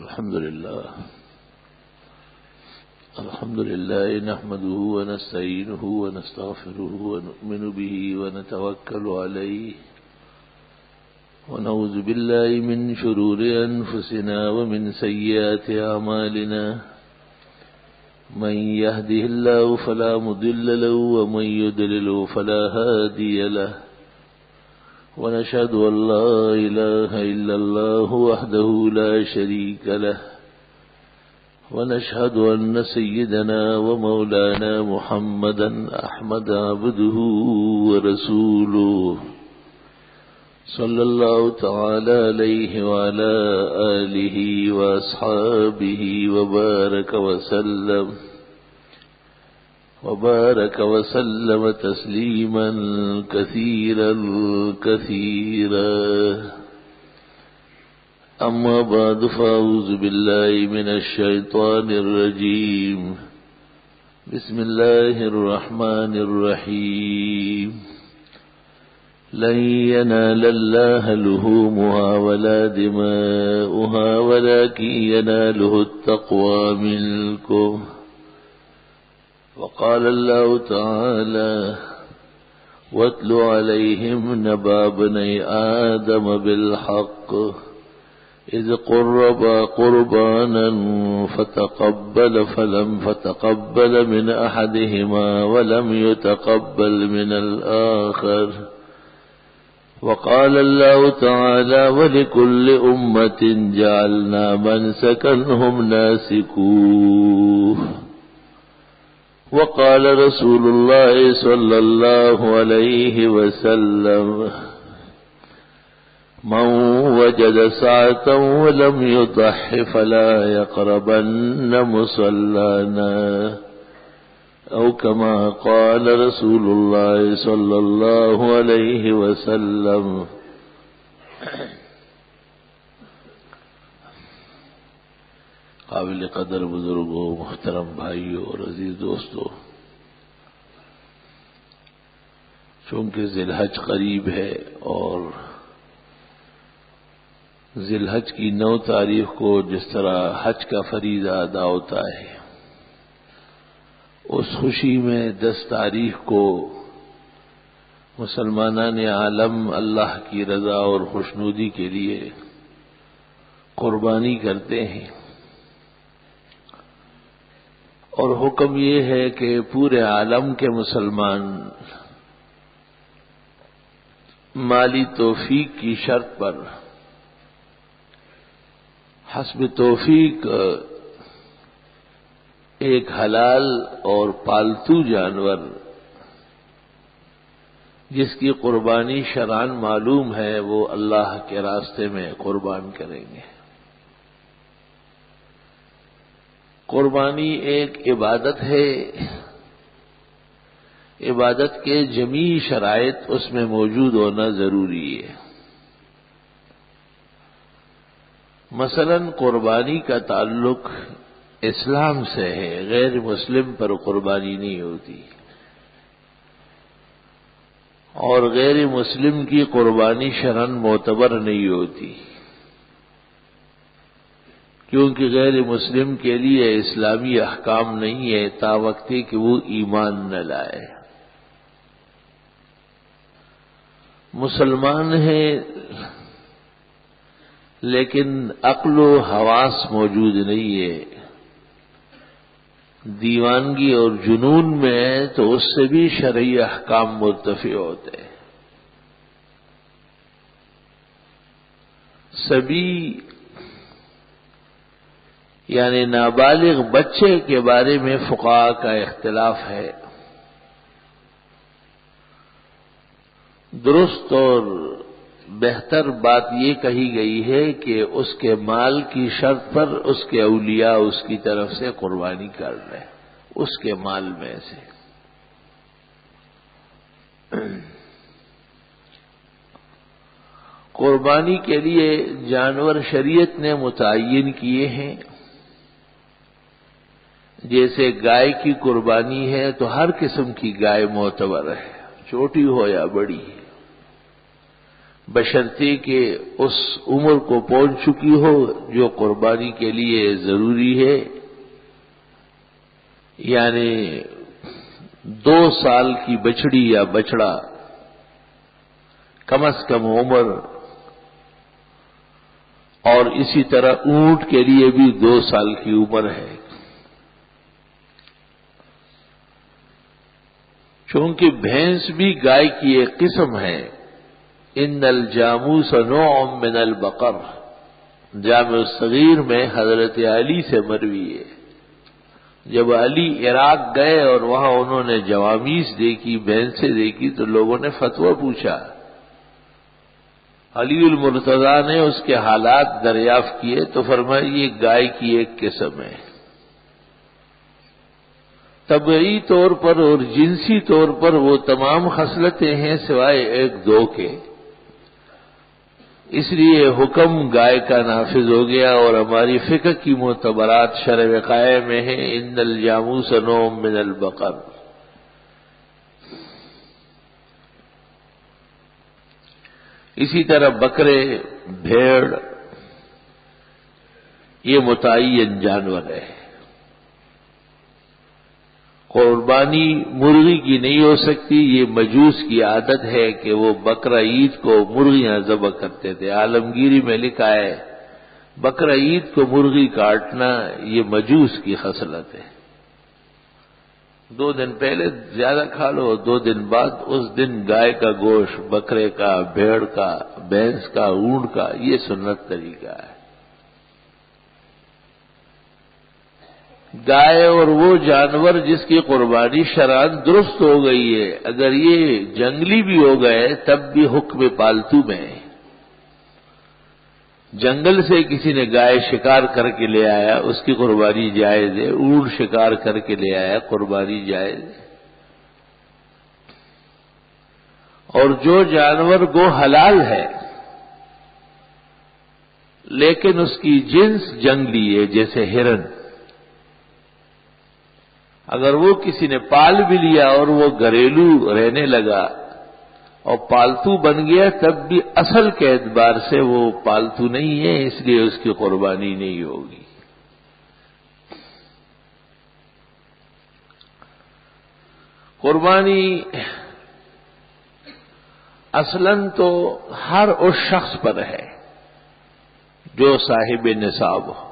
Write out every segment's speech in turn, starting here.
الحمد لله نحمده ونستعينه ونستغفره ونؤمن به ونتوكل عليه ونعوذ بالله من شرور أنفسنا ومن سيئات أعمالنا من يهده الله فلا مضل له ومن يضلل فلا هادي له ونشهد أن لا إله إلا الله وحده لا شريك له ونشهد أن سيدنا ومولانا محمدا أحمد عبده ورسوله صلى الله تعالى عليه وعلى آله وأصحابه وبارك وسلم تسليما كثيرا كثيرا. أما بعد فأعوذ بالله من الشيطان الرجيم. بسم الله الرحمن الرحيم. لن ينال الله لحومها ولا دماؤها ولكن يناله التقوى منكم. وقال الله تعالى: واتل عليهم نبأ ابني آدم بالحق إذ قربا قربانا فتقبل من أحدهما ولم يتقبل من الآخر. وقال الله تعالى: ولكل أمة جعلنا منسكا هم ناسكوه. وقال رسول الله صلى الله عليه وسلم: من وجد ساعة ولم يضح فلا يقربن مصلانا، أو كما قال رسول الله صلى الله عليه وسلم. قابل قدر بزرگوں، محترم بھائیوں اور عزیز دوستوں، چونکہ ذی الحج قریب ہے اور ذی الحج کی 9 تاریخ کو جس طرح حج کا فریضہ ادا ہوتا ہے، اس خوشی میں 10 تاریخ کو مسلمانان عالم اللہ کی رضا اور خوشنودی کے لیے قربانی کرتے ہیں، اور حکم یہ ہے کہ پورے عالم کے مسلمان مالی توفیق کی شرط پر حسب توفیق ایک حلال اور پالتو جانور جس کی قربانی شرعاً معلوم ہے وہ اللہ کے راستے میں قربان کریں گے۔ قربانی ایک عبادت ہے، عبادت کے جمیع شرائط اس میں موجود ہونا ضروری ہے۔ مثلا قربانی کا تعلق اسلام سے ہے، غیر مسلم پر قربانی نہیں ہوتی، اور غیر مسلم کی قربانی شرعاً معتبر نہیں ہوتی، کیونکہ غیر مسلم کے لیے اسلامی احکام نہیں ہے تا وقت کہ وہ ایمان نہ لائے۔ مسلمان ہے لیکن عقل و حواس موجود نہیں ہے، دیوانگی اور جنون میں ہے، تو اس سے بھی شرعی احکام مرتفع ہوتے ہیں۔ سبھی یعنی نابالغ بچے کے بارے میں فقہاء کا اختلاف ہے۔ درست اور بہتر بات یہ کہی گئی ہے کہ اس کے مال کی شرط پر اس کے اولیاء اس کی طرف سے قربانی کر رہے ہیں، اس کے مال میں سے۔ قربانی کے لیے جانور شریعت نے متعین کیے ہیں، جیسے گائے کی قربانی ہے تو ہر قسم کی گائے معتبر ہے، چھوٹی ہو یا بڑی۔ بشرطے کہ اس عمر کو پہنچ چکی ہو جو قربانی کے لیے ضروری ہے، یعنی 2 سال کی بچڑی یا بچڑا کم از کم عمر، اور اسی طرح اونٹ کے لیے بھی 2 سال کی عمر ہے۔ چونکہ بھینس بھی گائے کی ایک قسم ہے، ان الجاموس نوع من البقر، جامع الصغیر میں حضرت علی سے مروی ہے۔ جب علی عراق گئے اور وہاں انہوں نے جوامیس دیکھی، بھینسیں دیکھی، تو لوگوں نے فتویٰ پوچھا۔ علی المرتضیٰ نے اس کے حالات دریافت کیے تو فرمایا یہ گائے کی ایک قسم ہے، طبعی طور پر اور جنسی طور پر وہ تمام خصلتیں ہیں سوائے 1-2 کے، اس لیے حکم گائے کا نافذ ہو گیا۔ اور ہماری فقہ کی معتبرات شرع وقائع میں ہیں، ان الجاموس نوع من البقر۔ اسی طرح بکرے، بھیڑ، یہ متعین جانور ہے۔ قربانی مرغی کی نہیں ہو سکتی، یہ مجوس کی عادت ہے کہ وہ بقرہ عید کو مرغیاں ذبح کرتے تھے۔ عالمگیری میں لکھا ہے بقرہ عید کو مرغی کاٹنا یہ مجوس کی خصلت ہے۔ 2 دن پہلے زیادہ کھا لو، 2 دن بعد اس دن گائے کا گوشت، بکرے کا، بھیڑ کا، بھینس کا، اونٹ کا، یہ سنت طریقہ ہے۔ گائے اور وہ جانور جس کی قربانی شرعاً درست ہو گئی ہے، اگر یہ جنگلی بھی ہو گئے تب بھی حکم پالتو میں۔ جنگل سے کسی نے گائے شکار کر کے لے آیا، اس کی قربانی جائز ہے۔ اونٹ شکار کر کے لے آیا، قربانی جائز ہے۔ اور جو جانور گو حلال ہے لیکن اس کی جنس جنگلی ہے، جیسے ہرن، اگر وہ کسی نے پال بھی لیا اور وہ گھریلو رہنے لگا اور پالتو بن گیا تب بھی اصل کے اعتبار سے وہ پالتو نہیں ہے، اس لیے اس کی قربانی نہیں ہوگی۔ قربانی اصلاً تو ہر اس شخص پر ہے جو صاحب نصاب ہو۔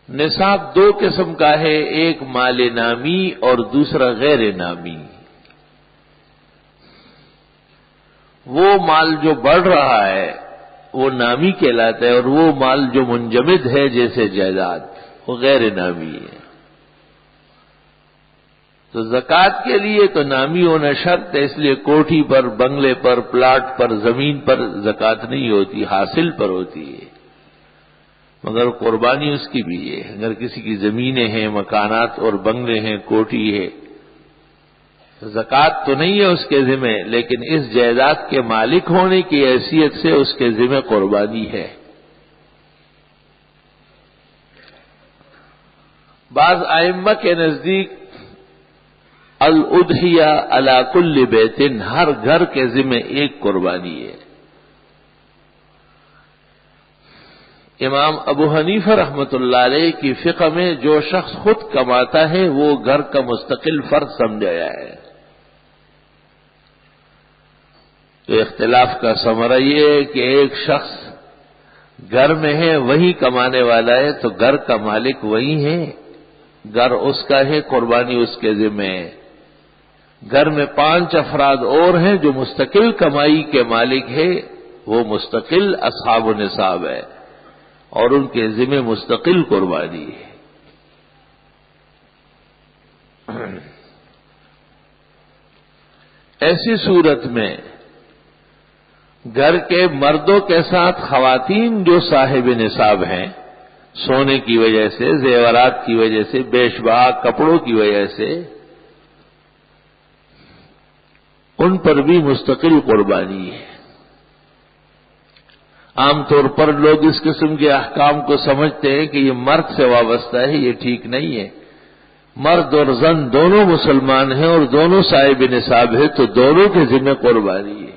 نصاب 2 قسم کا ہے، ایک مال نامی اور دوسرا غیر نامی۔ وہ مال جو بڑھ رہا ہے وہ نامی کہلاتا ہے، اور وہ مال جو منجمد ہے جیسے جائیداد وہ غیر نامی ہے۔ تو زکوٰۃ کے لیے تو نامی ہونا شرط ہے، اس لیے کوٹھی پر، بنگلے پر، پلاٹ پر، زمین پر زکوٰۃ نہیں ہوتی، حاصل پر ہوتی ہے۔ مگر قربانی اس کی بھی ہے، اگر کسی کی زمینیں ہیں، مکانات اور بنگلے ہیں، کوٹھی ہے، زکوٰۃ تو نہیں ہے اس کے ذمہ، لیکن اس جائیداد کے مالک ہونے کی حیثیت سے اس کے ذمہ قربانی ہے۔ بعض ائمہ کے نزدیک الاضحیہ علی کل بیت، ہر گھر کے ذمہ ایک قربانی ہے۔ امام ابو حنیفہ رحمۃ اللہ علیہ کی فقہ میں جو شخص خود کماتا ہے وہ گھر کا مستقل فرد سمجھا ہے۔ تو اختلاف کا ثمرہ یہ ہے کہ ایک شخص گھر میں ہے، وہی کمانے والا ہے، تو گھر کا مالک وہی ہے، گھر اس کا ہے، قربانی اس کے ذمہ ہے۔ گھر میں 5 افراد اور ہیں جو مستقل کمائی کے مالک ہے، وہ مستقل اصحاب نصاب ہے اور ان کے ذمہ مستقل قربانی ہے۔ ایسی صورت میں گھر کے مردوں کے ساتھ خواتین جو صاحب نصاب ہیں، سونے کی وجہ سے، زیورات کی وجہ سے، بیش بہا کپڑوں کی وجہ سے، ان پر بھی مستقل قربانی ہے۔ عام طور پر لوگ اس قسم کے احکام کو سمجھتے ہیں کہ یہ مرد سے وابستہ ہے، یہ ٹھیک نہیں ہے۔ مرد اور زن دونوں مسلمان ہیں اور دونوں صاحب نصاب ہیں تو دونوں کے ذمہ قربانی ہے۔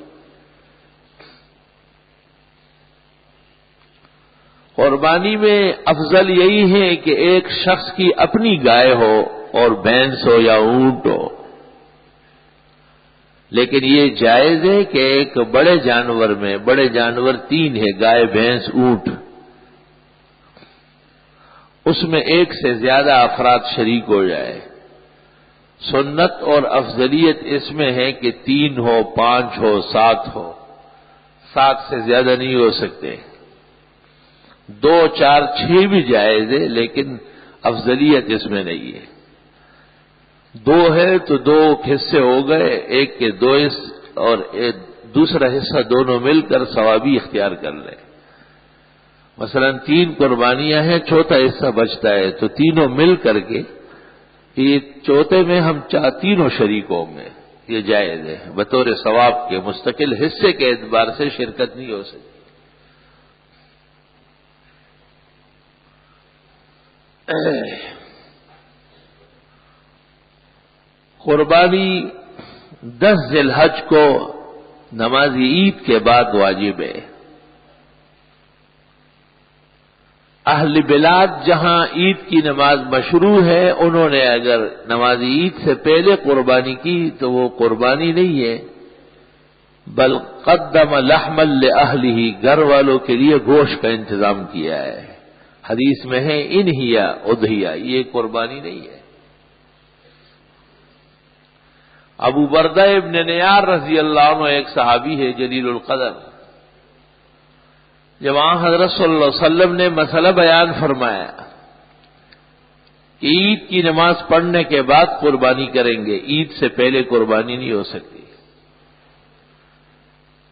قربانی میں افضل یہی ہے کہ ایک شخص کی اپنی گائے ہو اور بھینس ہو یا اونٹ ہو، لیکن یہ جائز ہے کہ ایک بڑے جانور میں، بڑے جانور 3 ہیں، گائے، بھینس، اونٹ، اس میں ایک سے زیادہ افراد شریک ہو جائے۔ سنت اور افضلیت اس میں ہے کہ 3 ہو، 5 ہو، 7 ہو، 7 سے زیادہ نہیں ہو سکتے۔ 2، 4، 6 بھی جائز ہے، لیکن افضلیت اس میں نہیں ہے۔ 2 ہے تو 2 حصے ہو گئے، ایک کے 2 حصے اور دوسرا حصہ دونوں مل کر ثوابی اختیار کر لیں۔ مثلا 3 قربانیاں ہیں، چوتھا حصہ بچتا ہے تو تینوں مل کر کے یہ چوتھے میں ہم تینوں شریک ہوں گے، یہ جائز ہے۔ بطور ثواب کے مستقل حصے کے اعتبار سے شرکت نہیں ہو سکتی۔ قربانی 10 ذی الحج کو نماز عید کے بعد واجب ہے۔ اہل بلاد جہاں عید کی نماز مشروع ہے، انہوں نے اگر نماز عید سے پہلے قربانی کی تو وہ قربانی نہیں ہے، بل قدم لحما لأہلہ، گھر والوں کے لیے گوشت کا انتظام کیا ہے۔ حدیث میں ہے انہیا اضحیہ، یہ قربانی نہیں ہے۔ ابو بردہ ابن نیار رضی اللہ عنہ ایک صحابی ہے جلیل القدر، جب وہاں حضرت صلی اللہ علیہ وسلم نے مسئلہ بیان فرمایا کہ عید کی نماز پڑھنے کے بعد قربانی کریں گے، عید سے پہلے قربانی نہیں ہو سکتی،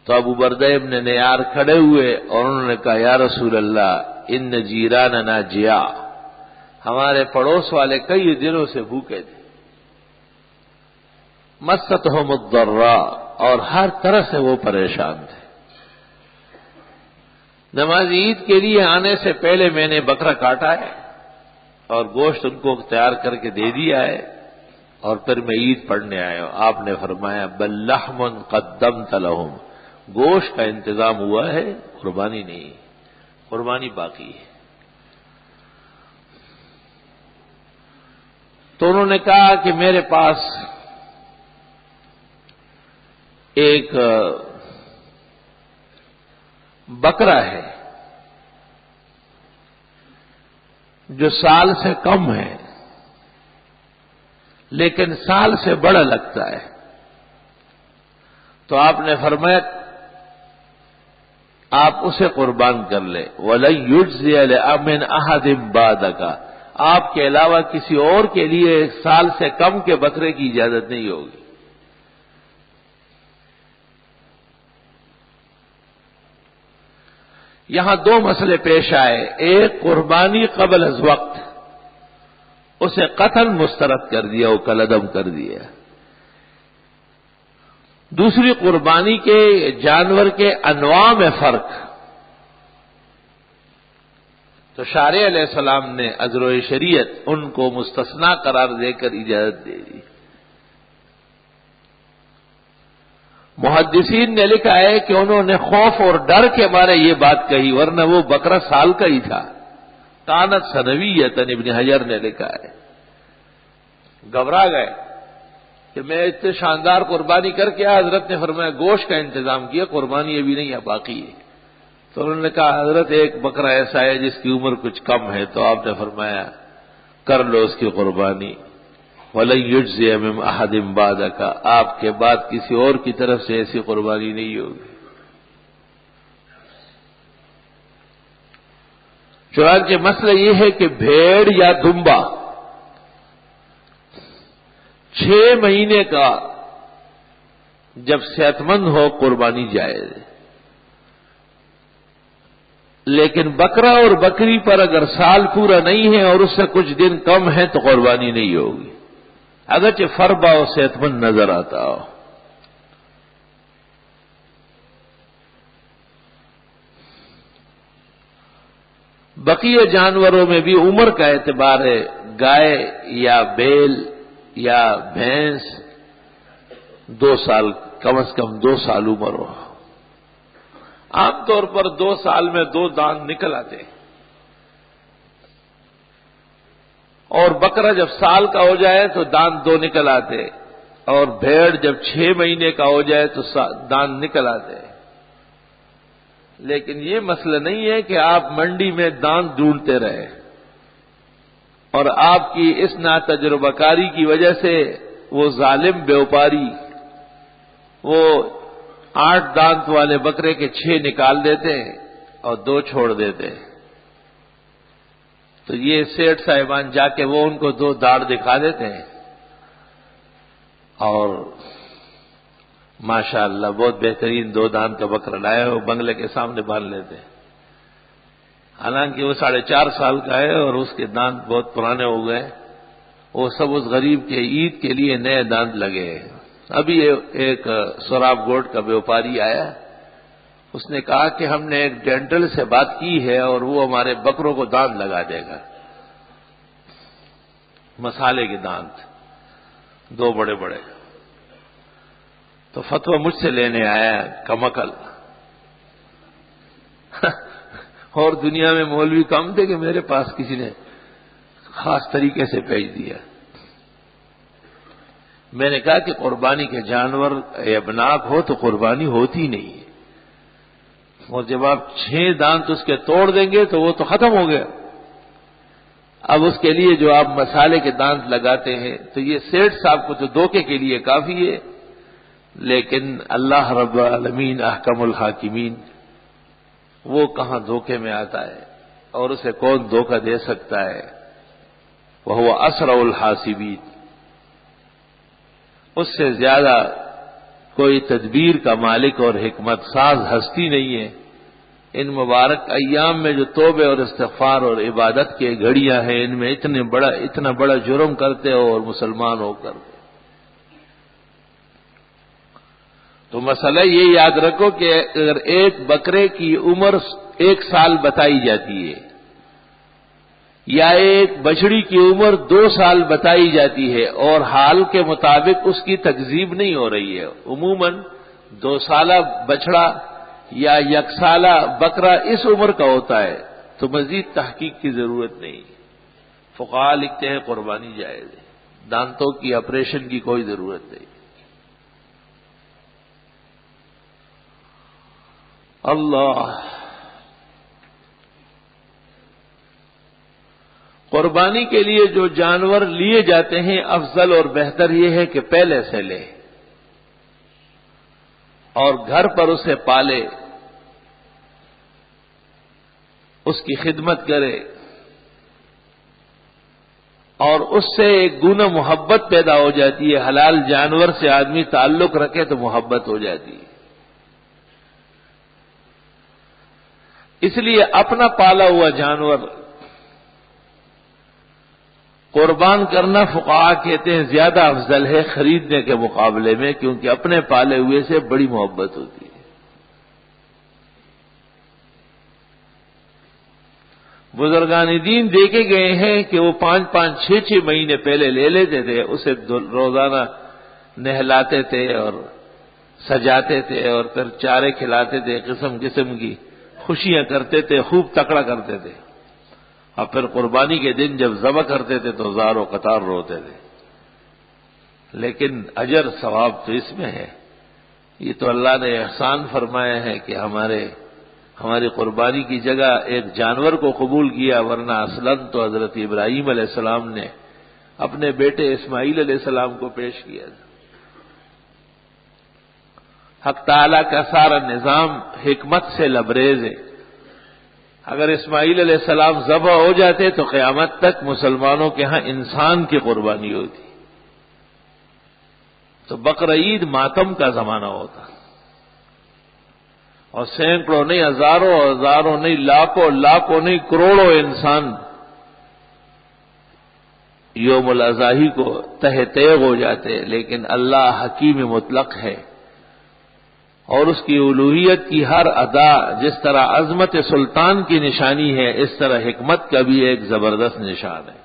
تو ابو بردہ ابن نیار کھڑے ہوئے اور انہوں نے کہا یا رسول اللہ ان جیراننا جیا، ہمارے پڑوس والے کئی دنوں سے بھوکے تھے، مستہم الضراء، اور ہر طرح سے وہ پریشان تھے، نماز عید کے لیے آنے سے پہلے میں نے بکرا کاٹا ہے اور گوشت ان کو تیار کر کے دے دیا ہے اور پھر میں عید پڑھنے آیا ہوں۔ آپ نے فرمایا بل لحم قدمت لهم، گوشت کا انتظام ہوا ہے، قربانی نہیں، قربانی باقی ہے۔ تو انہوں نے کہا کہ میرے پاس ایک بکرا ہے جو سال سے کم ہے لیکن سال سے بڑا لگتا ہے، تو آپ نے فرمایا آپ اسے قربان کر لیں، وَلَن يُجْزِيَ لِأَمِنْ أَحَدٍ بَعْدَكَ، آپ کے علاوہ کسی اور کے لیے سال سے کم کے بکرے کی اجازت نہیں ہوگی۔ یہاں 2 مسئلے پیش آئے، ایک قربانی قبل از وقت، اسے قتل مسترد کر دیا، وہ کالعدم کر دیا، دوسری قربانی کے جانور کے انواع میں فرق، تو شارع علیہ السلام نے عذر شریعت ان کو مستثنا قرار دے کر اجازت دے دی۔ محدثین نے لکھا ہے کہ انہوں نے خوف اور ڈر کے مارے یہ بات کہی، ورنہ وہ بکرا سال کا ہی تھا۔ کانت سنویۃ، ابن حجر نے لکھا ہے، گھبرا گئے کہ میں اتنے شاندار قربانی کر کے حضرت نے فرمایا گوشت کا انتظام کیا، قربانی ابھی نہیں ہے، باقی ہے۔ تو انہوں نے کہا حضرت ایک بکرا ایسا ہے جس کی عمر کچھ کم ہے، تو آپ نے فرمایا کر لو اس کی قربانی، وَلَن يُجْزِيَ مِنْ أَحَدٍ بَعْدَكَ، آپ کے بعد کسی اور کی طرف سے ایسی قربانی نہیں ہوگی۔ چنانچہ مسئلہ یہ ہے کہ بھیڑ یا دمبا 6 مہینے کا جب صحت مند ہو قربانی جائز ہے، لیکن بکرا اور بکری پر اگر سال پورا نہیں ہے اور اس سے کچھ دن کم ہے تو قربانی نہیں ہوگی، اگرچہ فربا اور صحت مند نظر آتا ہو۔ بقیہ جانوروں میں بھی عمر کا اعتبار ہے، گائے یا بیل یا بھینس 2 سال، کم از کم 2 سال عمر ہو۔ عام طور پر 2 سال میں 2 دانت نکل آتے ہیں، اور بکرا جب سال کا ہو جائے تو دانت 2 نکل آتے، اور بھیڑ جب 6 مہینے کا ہو جائے تو دانت نکل آتے۔ لیکن یہ مسئلہ نہیں ہے کہ آپ منڈی میں دانت ڈھونڈتے رہے، اور آپ کی اس ناتجربہ کاری کی وجہ سے وہ ظالم بیوپاری وہ 8 دانت والے بکرے کے 6 نکال دیتے اور 2 چھوڑ دیتے، تو یہ سیٹھ صاحبان جا کے وہ ان کو 2 داڑھ دکھا دیتے ہیں، اور ماشاءاللہ بہت بہترین 2 دانت کا بکرا لائے وہ بنگلے کے سامنے باندھ لیتے ہیں، حالانکہ وہ 4.5 سال کا ہے اور اس کے دانت بہت پرانے ہو گئے، وہ سب اس غریب کے عید کے لیے نئے دانت لگے ہیں۔ ابھی ایک سوراب گوٹ کا بیوپاری آیا، اس نے کہا کہ ہم نے ایک ڈینٹل سے بات کی ہے اور وہ ہمارے بکروں کو دانت لگا دے گا، مسالے کے دانت 2 بڑے بڑے۔ تو فتویٰ مجھ سے لینے آیا کمکل، اور دنیا میں مولوی کم تھے کہ میرے پاس کسی نے خاص طریقے سے بھیج دیا۔ میں نے کہا کہ قربانی کے جانور ابناک ہو تو قربانی ہوتی نہیں ہے، اور جب آپ 6 دانت اس کے توڑ دیں گے تو وہ تو ختم ہو گیا۔ اب اس کے لیے جو آپ مسالے کے دانت لگاتے ہیں تو یہ سیٹھ صاحب کو تو دھوکے کے لیے کافی ہے، لیکن اللہ رب العالمین احکم الحاکمین وہ کہاں دھوکے میں آتا ہے، اور اسے کون دھوکہ دے سکتا ہے؟ وہو اسرع الحاسبین، اس سے زیادہ کوئی تدبیر کا مالک اور حکمت ساز ہستی نہیں ہے۔ ان مبارک ایام میں جو توبے اور استغفار اور عبادت کے گھڑیاں ہیں، ان میں اتنا بڑا جرم کرتے ہو اور مسلمان ہو کر، تو مسئلہ یہ یاد رکھو کہ اگر ایک بکرے کی عمر 1 سال بتائی جاتی ہے یا ایک بچڑی کی عمر 2 سال بتائی جاتی ہے اور حال کے مطابق اس کی تکذیب نہیں ہو رہی ہے، عموماً 2 سالہ بچڑا یا 1 سالہ بکرا اس عمر کا ہوتا ہے، تو مزید تحقیق کی ضرورت نہیں۔ فقہاء لکھتے ہیں قربانی جائز ہے، دانتوں کی آپریشن کی کوئی ضرورت نہیں۔ اللہ، قربانی کے لیے جو جانور لیے جاتے ہیں افضل اور بہتر یہ ہے کہ پہلے سے لے اور گھر پر اسے پالے، اس کی خدمت کرے، اور اس سے ایک گنا محبت پیدا ہو جاتی ہے۔ حلال جانور سے آدمی تعلق رکھے تو محبت ہو جاتی ہے۔ اس لیے اپنا پالا ہوا جانور قربان کرنا فقہاء کہتے ہیں زیادہ افضل ہے خریدنے کے مقابلے میں، کیونکہ اپنے پالے ہوئے سے بڑی محبت ہوتی ہے۔ بزرگان دین دیکھے گئے ہیں کہ وہ 5-5، 6-6 مہینے پہلے لے لیتے تھے، اسے روزانہ نہلاتے تھے اور سجاتے تھے، اور پھر چارے کھلاتے تھے، قسم قسم کی خوشیاں کرتے تھے، خوب تکڑا کرتے تھے، اور پھر قربانی کے دن جب ذبح کرتے تھے تو زار و قطار روتے تھے۔ لیکن اجر ثواب تو اس میں ہے، یہ تو اللہ نے احسان فرمایا ہے کہ ہماری قربانی کی جگہ ایک جانور کو قبول کیا، ورنہ اصلاً تو حضرت ابراہیم علیہ السلام نے اپنے بیٹے اسماعیل علیہ السلام کو پیش کیا تھا۔ حق تعالیٰ کا سارا نظام حکمت سے لبریز ہے۔ اگر اسماعیل علیہ السلام ذبح ہو جاتے تو قیامت تک مسلمانوں کے ہاں انسان کی قربانی ہوتی، تو بقرعید ماتم کا زمانہ ہوتا، اور سینکڑوں نہیں، ہزاروں نہیں، لاکھوں نہیں، کروڑوں انسان یوم الاضحی کو تہ تیغ ہو جاتے۔ لیکن اللہ حکیم مطلق ہے، اور اس کی الوہیت کی ہر ادا جس طرح عظمت سلطان کی نشانی ہے، اس طرح حکمت کا بھی ایک زبردست نشان ہے۔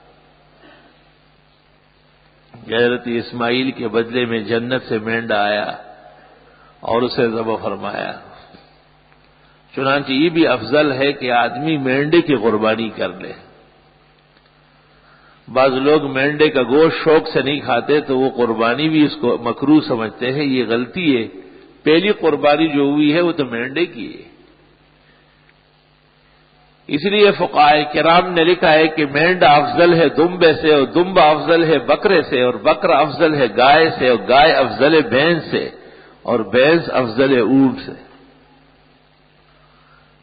حضرت اسماعیل کے بدلے میں جنت سے مینڈا آیا اور اسے ذبح فرمایا۔ چنانچہ یہ بھی افضل ہے کہ آدمی مینڈے کی قربانی کر لے۔ بعض لوگ مینڈے کا گوشت شوق سے نہیں کھاتے تو وہ قربانی بھی اس کو مکروہ سمجھتے ہیں، یہ غلطی ہے۔ پہلی قربانی جو ہوئی ہے وہ تو مینڈے کی ہے۔ اس لیے فقہاء کرام نے لکھا ہے کہ مینڈا افضل ہے دمبے سے، اور دمبا افضل ہے بکرے سے، اور بکرا افضل ہے گائے سے، اور گائے افضل ہے بھینس سے، اور بھینس افضل ہے اونٹ سے۔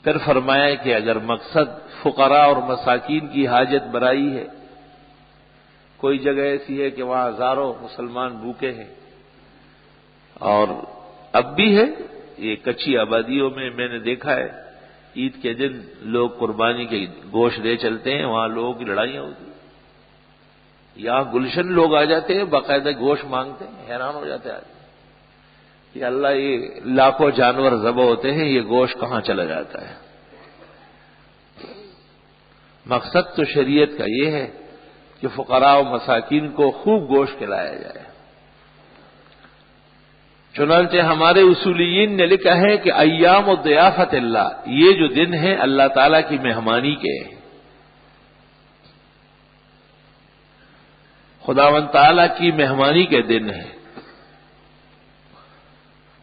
پھر فرمایا کہ اگر مقصد فقراء اور مساکین کی حاجت برائی ہے، کوئی جگہ ایسی ہے کہ وہاں ہزاروں مسلمان بھوکے ہیں، اور اب بھی ہے، یہ کچی آبادیوں میں نے دیکھا ہے، عید کے دن لوگ قربانی کے گوشت لے چلتے ہیں، وہاں لوگوں کی لڑائیاں ہوتی ہیں۔ یہاں گلشن لوگ آ جاتے ہیں، باقاعدہ گوشت مانگتے ہیں، حیران ہو جاتے ہیں آدمی کہ اللہ، یہ لاکھوں جانور ذبح ہوتے ہیں، یہ گوشت کہاں چلا جاتا ہے؟ مقصد تو شریعت کا یہ ہے کہ فقراء و مساکین کو خوب گوشت کھلایا جائے۔ چنانچہ ہمارے اصولیین نے لکھا ہے کہ ایام الضیافت اللہ، یہ جو دن ہیں اللہ تعالیٰ کی مہمانی کے ہیں۔ خداوند تعالیٰ کی مہمانی کے دن ہیں،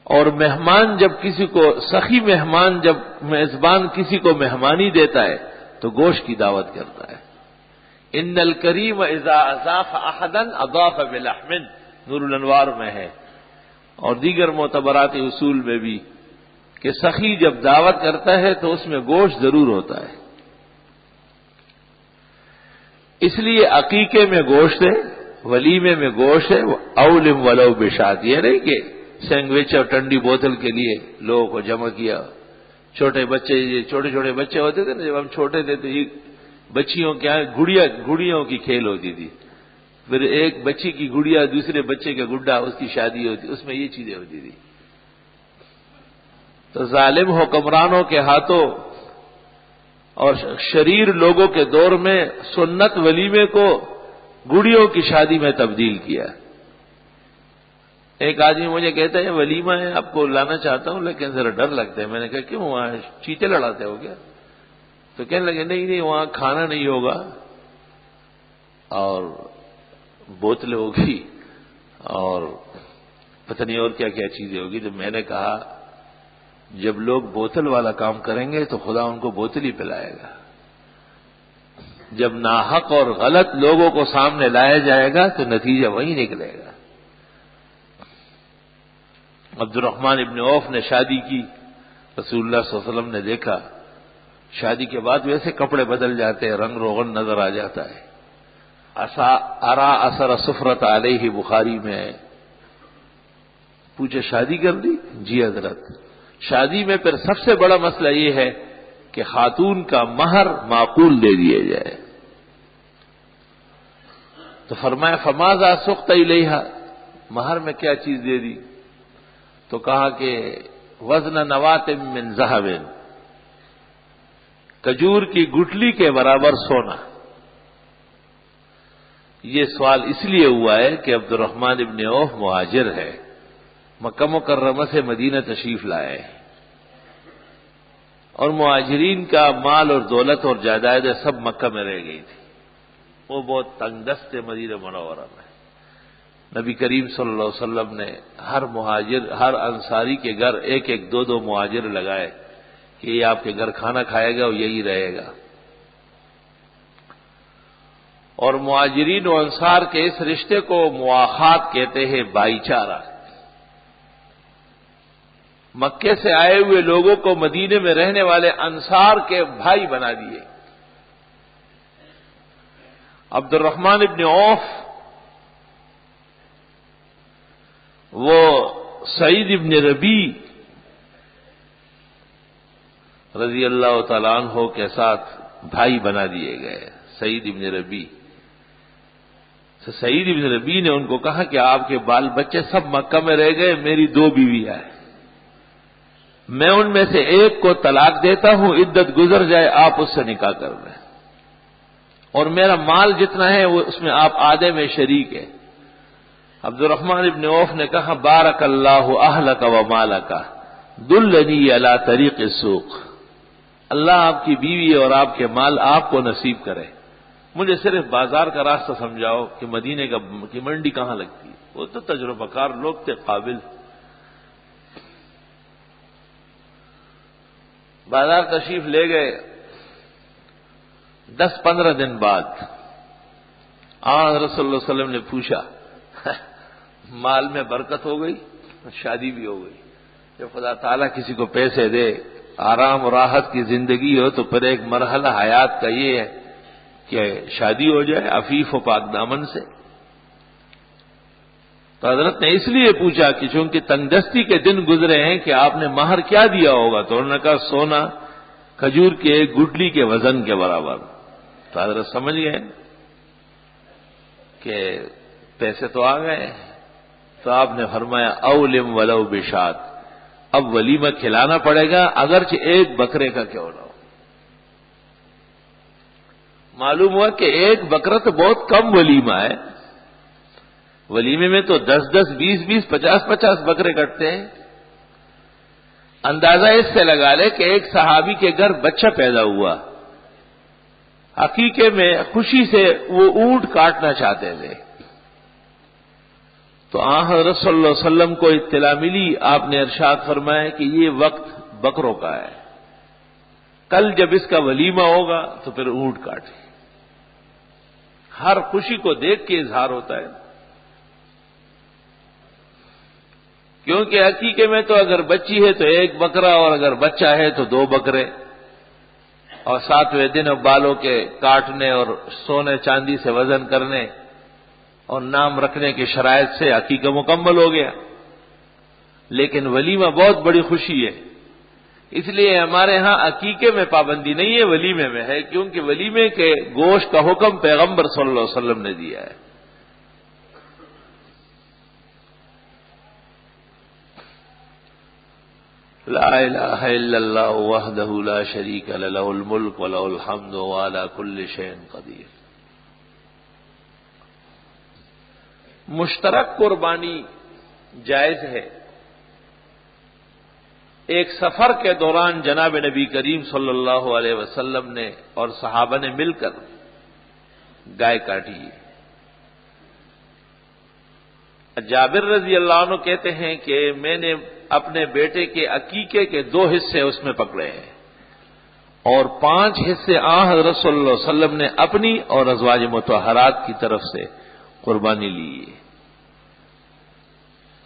اور مہمان جب کسی کو، سخی مہمان جب میزبان کسی کو مہمانی دیتا ہے تو گوشت کی دعوت کرتا ہے۔ ان الکریم اذا اضاف احدا اضاف بلحم، نور الانوار میں ہے، اور دیگر معتبرات اصول میں بھی، کہ سخی جب دعوت کرتا ہے تو اس میں گوشت ضرور ہوتا ہے۔ اس لیے عقیقے میں گوشت ہے، ولیمے میں گوشت ہے، اولم ولو بشات، یہ نہیں کہ سینڈوچ اور ٹنڈی بوتل کے لیے لوگوں کو جمع کیا۔ چھوٹے چھوٹے بچے ہوتے تھے نا، جب ہم چھوٹے تھے تو یہ بچیوں کے یہاں گڑیوں کی کھیل ہوتی تھی، پھر ایک بچی کی گڑیا دوسرے بچے کا گڈا، اس کی شادی ہوتی، اس میں یہ چیزیں ہوتی تھی۔ تو ظالم حکمرانوں کے ہاتھوں اور شریر لوگوں کے دور میں سنت ولیمے کو گڑیوں کی شادی میں تبدیل کیا۔ ایک آدمی مجھے کہتا ہے ولیمہ ہے، آپ کو لانا چاہتا ہوں لیکن ذرا ڈر لگتا ہے۔ میں نے کہا کیوں، وہاں چیتے لڑاتے ہو کیا؟ تو کہنے لگے نہیں وہاں کھانا نہیں ہوگا اور بوتل ہوگی اور پتہ نہیں اور کیا کیا چیزیں ہوگی۔ تو میں نے کہا جب لوگ بوتل والا کام کریں گے تو خدا ان کو بوتل ہی پلائے گا۔ جب ناحق اور غلط لوگوں کو سامنے لایا جائے گا تو نتیجہ وہی نکلے گا۔ عبد الرحمن ابن عوف نے شادی کی، رسول اللہ صلی اللہ علیہ وسلم نے دیکھا، شادی کے بعد ویسے کپڑے بدل جاتے ہیں، رنگ روغن نظر آ جاتا ہے۔ ارا اثر سفرت علیہ، بخاری میں ہے۔ پوچھے شادی کر دی؟ جی حضرت۔ شادی میں پھر سب سے بڑا مسئلہ یہ ہے کہ خاتون کا مہر معقول دے دیا جائے۔ تو فرمایا فماذا سقت الیہا، مہر میں کیا چیز دے دی؟ تو کہا کہ وزن نوات من ذہب، کھجور کی گٹلی کے برابر سونا۔ یہ سوال اس لیے ہوا ہے کہ عبد الرحمن ابن عوف مہاجر ہے، مکہ مکرمہ سے مدینہ تشریف لائے، اور مہاجرین کا مال اور دولت اور جائیدادیں سب مکہ میں رہ گئی تھی۔ وہ بہت تنگ دست تھے مدینہ منورہ میں۔ نبی کریم صلی اللہ علیہ وسلم نے ہر انصاری کے گھر ایک ایک دو مہاجر لگائے کہ یہ آپ کے گھر کھانا کھائے گا اور یہی رہے گا۔ اور مہاجرین و انصار کے اس رشتے کو مواخات کہتے ہیں، بھائی چارہ۔ مکے سے آئے ہوئے لوگوں کو مدینے میں رہنے والے انصار کے بھائی بنا دیے۔ عبد الرحمن ابن عوف وہ سعید ابن ربی رضی اللہ تعالیٰ عنہ کے ساتھ بھائی بنا دیے گئے۔ سعید ابن ربی، سعید ابن ربی نے ان کو کہا کہ آپ کے بال بچے سب مکہ میں رہ گئے، میری 2 بیویاں ہیں، میں ان میں سے ایک کو طلاق دیتا ہوں، عدت گزر جائے آپ اس سے نکاح کر لیں، اور میرا مال جتنا ہے وہ اس میں آپ آدھے میں شریک ہے۔ عبد الرحمن ابن عوف نے کہا بارک اللہ اہلک و مالک دلنی علی طریق السوق، اللہ آپ کی بیوی اور آپ کے مال آپ کو نصیب کرے، مجھے صرف بازار کا راستہ سمجھاؤ کہ مدینے کی منڈی کہاں لگتی ہے۔ وہ تو تجربہ کار لوگ تھے، قابل۔ بازار تشریف لے گئے، 10-15 دن بعد رسول اللہ صلی اللہ علیہ وسلم نے پوچھا مال میں برکت ہو گئی، شادی بھی ہو گئی۔ جب خدا تعالیٰ کسی کو پیسے دے، آرام و راحت کی زندگی ہو، تو پھر ایک مرحلہ حیات کا یہ ہے کہ شادی ہو جائے عفیف و پاک دامن سے۔ تو حضرت نے اس لیے پوچھا کہ چونکہ تنگ دستی کے دن گزرے ہیں کہ آپ نے مہر کیا دیا ہوگا، تو انہوں نے کہا سونا کھجور کے ایک گٹلی کے وزن کے برابر۔ تو حضرت سمجھ گئے کہ پیسے تو آ گئے، تو آپ نے فرمایا اولم ولو بشات، اب ولیمہ کھلانا پڑے گا اگرچہ ایک بکرے کا کیوں نہ ہو۔ معلوم ہوا کہ ایک بکرا تو بہت کم ولیمہ ہے، ولیمے میں تو 10-10, 20-20, 50-50 بکرے کٹتے ہیں۔ اندازہ اس سے لگا لے کہ ایک صحابی کے گھر بچہ پیدا ہوا، عقیقے میں خوشی سے وہ اونٹ کاٹنا چاہتے تھے، تو حضرت صلی اللہ علیہ وسلم کو اطلاع ملی، آپ نے ارشاد فرمایا کہ یہ وقت بکروں کا ہے، کل جب اس کا ولیمہ ہوگا تو پھر اونٹ کاٹے۔ ہر خوشی کو دیکھ کے اظہار ہوتا ہے، کیونکہ عقیقے میں تو اگر بچی ہے تو ایک بکرا، اور اگر بچہ ہے تو 2 بکرے، اور 7ویں دن اب بالوں کے کاٹنے اور سونے چاندی سے وزن کرنے اور نام رکھنے کے شرائط سے عقیقہ مکمل ہو گیا۔ لیکن ولیمہ بہت بڑی خوشی ہے، اس لیے ہمارے ہاں عقیقے میں پابندی نہیں ہے، ولیمے میں ہے، کیونکہ ولیمے کے گوشت کا حکم پیغمبر صلی اللہ علیہ وسلم نے دیا ہے۔ لا الہ الا اللہ وحدہ لا شریک لہ لہ الملک ولہ الحمد وعلی کل شیء قدیر۔ مشترک قربانی جائز ہے۔ ایک سفر کے دوران جناب نبی کریم صلی اللہ علیہ وسلم نے اور صحابہ نے مل کر گائے کاٹی ہے۔ جابر رضی اللہ عنہ کہتے ہیں کہ میں نے اپنے بیٹے کے عقیقے کے 2 حصے اس میں پکڑے ہیں، اور 5 حصے حضرت صلی اللہ علیہ وسلم نے اپنی اور ازواج مطہرات کی طرف سے قربانی لی ہے۔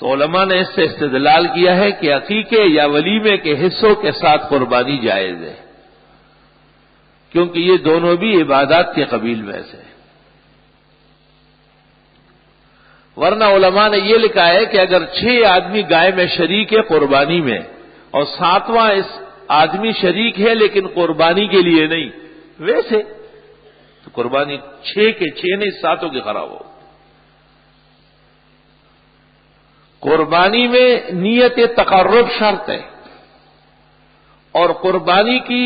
تو علماء نے اس سے استدلال کیا ہے کہ عقیقے یا ولیمے کے حصوں کے ساتھ قربانی جائز ہے، کیونکہ یہ دونوں بھی عبادات کے قبیل میں سے۔ ورنہ علماء نے یہ لکھا ہے کہ اگر 6 آدمی گائے میں شریک ہے قربانی میں، اور 7واں اس آدمی شریک ہے لیکن قربانی کے لیے نہیں، ویسے تو قربانی 6 کے 6 نہیں 7 کی خراب ہو۔ قربانی میں نیت تقرب شرط ہے، اور قربانی کی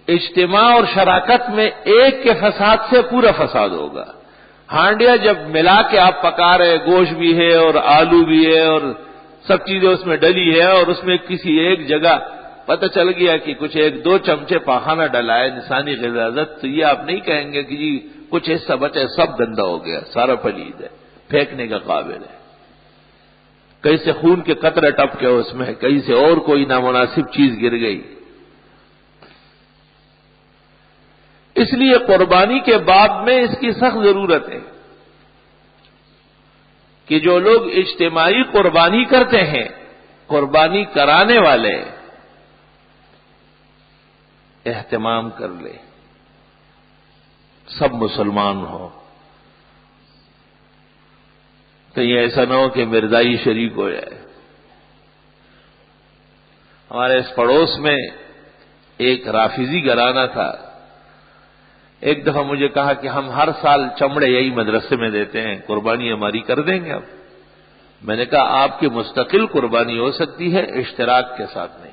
اجتماع اور شراکت میں ایک کے فساد سے پورا فساد ہوگا۔ ہانڈیا جب ملا کے آپ پکا رہے، گوشت بھی ہے اور آلو بھی ہے اور سب چیزیں اس میں ڈلی ہے، اور اس میں کسی ایک جگہ پتہ چل گیا کہ کچھ 1-2 چمچے پاخانہ ڈلا ہے انسانی غذائیت، تو یہ آپ نہیں کہیں گے کہ جی کچھ حصہ بچے، سب گندا ہو گیا، سارا پلید ہے، پھینکنے کا قابل ہے۔ کہیں سے خون کے قطرے ٹپ کے اس میں، کہیں سے اور کوئی نامناسب چیز گر گئی۔ اس لیے قربانی کے باب میں اس کی سخت ضرورت ہے کہ جو لوگ اجتماعی قربانی کرتے ہیں، قربانی کرانے والے اہتمام کر لے، سب مسلمان ہوں، کہیں ایسا نہ ہو کہ مرزائی شریک ہو جائے۔ ہمارے اس پڑوس میں ایک رافضی گھرانہ تھا، ایک دفعہ مجھے کہا کہ ہم ہر سال چمڑے یہی مدرسے میں دیتے ہیں، قربانی ہماری کر دیں گے اب؟ میں نے کہا آپ کی مستقل قربانی ہو سکتی ہے، اشتراک کے ساتھ نہیں۔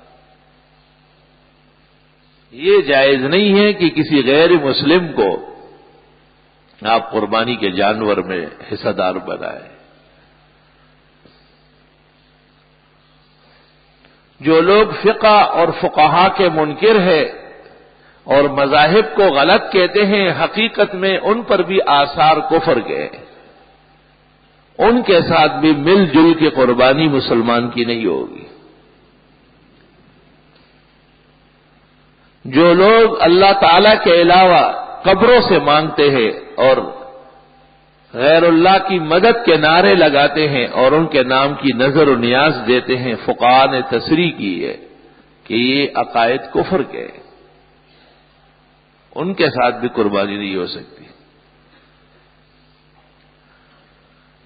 یہ جائز نہیں ہے کہ کسی غیر مسلم کو آپ قربانی کے جانور میں حصہ دار بنائیں۔ جو لوگ فقہ اور فقہا کے منکر ہیں اور مذاہب کو غلط کہتے ہیں، حقیقت میں ان پر بھی آثار کفر کے، ان کے ساتھ بھی مل جل کے قربانی مسلمان کی نہیں ہوگی۔ جو لوگ اللہ تعالی کے علاوہ قبروں سے مانگتے ہیں اور غیر اللہ کی مدد کے نعرے لگاتے ہیں اور ان کے نام کی نظر و نیاز دیتے ہیں، فقہاء نے تصریح کی ہے کہ یہ عقائد کفر کے، ان کے ساتھ بھی قربانی نہیں ہو سکتی۔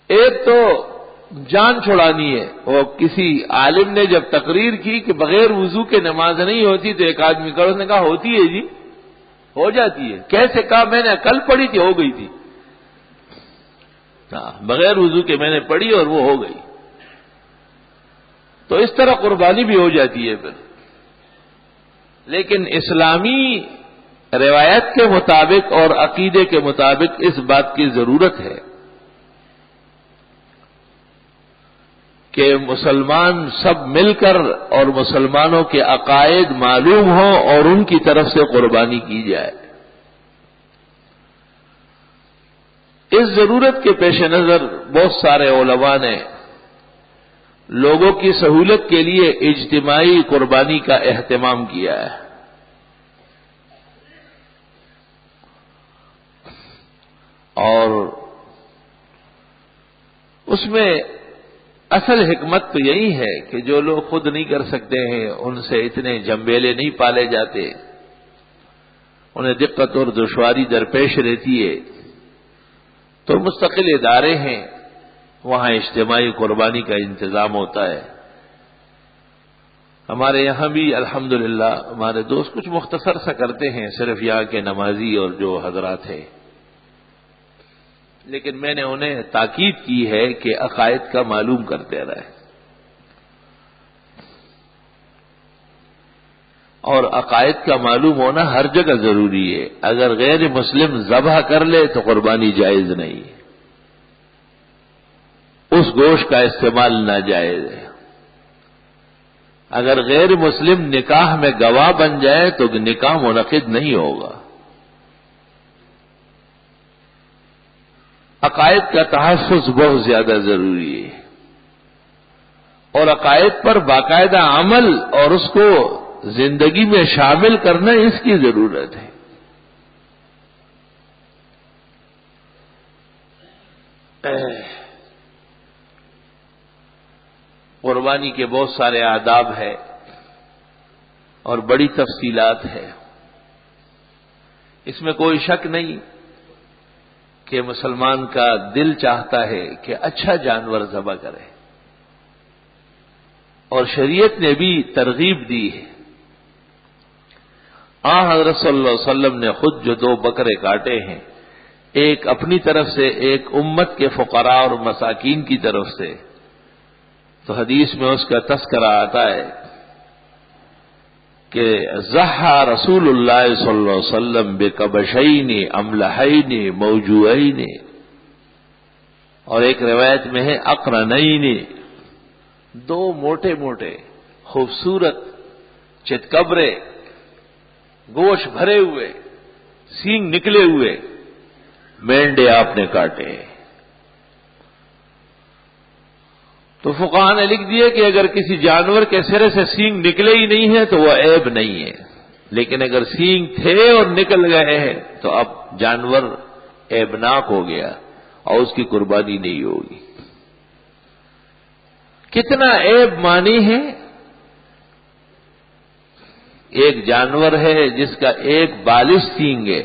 ایک تو جان چھڑانی ہے، وہ کسی عالم نے جب تقریر کی کہ بغیر وضو کے نماز نہیں ہوتی تو ایک آدمی کا اس نے کہا ہوتی ہے جی، ہو جاتی ہے۔ کیسے؟ کہا میں نے کل پڑھی تھی، ہو گئی تھی۔ بغیر وضو کے میں نے پڑھی اور وہ ہو گئی۔ تو اس طرح قربانی بھی ہو جاتی ہے پھر۔ لیکن اسلامی روایت کے مطابق اور عقیدے کے مطابق اس بات کی ضرورت ہے کہ مسلمان سب مل کر اور مسلمانوں کے عقائد معلوم ہوں اور ان کی طرف سے قربانی کی جائے۔ اس ضرورت کے پیش نظر بہت سارے علماء نے لوگوں کی سہولت کے لیے اجتماعی قربانی کا اہتمام کیا ہے۔ اور اس میں اصل حکمت تو یہی ہے کہ جو لوگ خود نہیں کر سکتے ہیں، ان سے اتنے جمبیلے نہیں پالے جاتے، انہیں دقت اور دشواری درپیش رہتی ہے، تو مستقل ادارے ہیں، وہاں اجتماعی قربانی کا انتظام ہوتا ہے۔ ہمارے یہاں بھی الحمدللہ ہمارے دوست کچھ مختصر سا کرتے ہیں، صرف یہاں کے نمازی اور جو حضرات ہیں، لیکن میں نے انہیں تاکید کی ہے کہ عقائد کا معلوم کرتے رہے، اور عقائد کا معلوم ہونا ہر جگہ ضروری ہے۔ اگر غیر مسلم ذبح کر لے تو قربانی جائز نہیں، اس گوشت کا استعمال ناجائز ہے۔ اگر غیر مسلم نکاح میں گواہ بن جائے تو نکاح منعقد نہیں ہوگا۔ عقائد کا تحفظ بہت زیادہ ضروری ہے، اور عقائد پر باقاعدہ عمل اور اس کو زندگی میں شامل کرنا اس کی ضرورت ہے۔ قربانی کے بہت سارے آداب ہیں اور بڑی تفصیلات ہے، اس میں کوئی شک نہیں کہ مسلمان کا دل چاہتا ہے کہ اچھا جانور ذبح کرے، اور شریعت نے بھی ترغیب دی ہے۔ حضرت صلی اللہ علیہ وسلم نے خود جو 2 بکرے کاٹے ہیں، ایک اپنی طرف سے، ایک امت کے فقراء اور مساکین کی طرف سے، تو حدیث میں اس کا تذکرہ آتا ہے کہ ضحى رسول اللہ صلی اللہ علیہ وسلم بکبشین املحین موجوعین، اور ایک روایت میں ہے اقرنین، 2 موٹے موٹے خوبصورت چتکبرے، گوشت بھرے ہوئے، سینگ نکلے ہوئے مینڈے آپ نے کاٹے۔ تو فقہاء نے لکھ دیے کہ اگر کسی جانور کے سرے سے سینگ نکلے ہی نہیں ہیں تو وہ عیب نہیں ہے، لیکن اگر سینگ تھے اور نکل گئے ہیں تو اب جانور عیبناک ہو گیا اور اس کی قربانی نہیں ہوگی۔ کتنا عیب مانی ہے؟ ایک جانور ہے جس کا ایک بالش سینگ ہے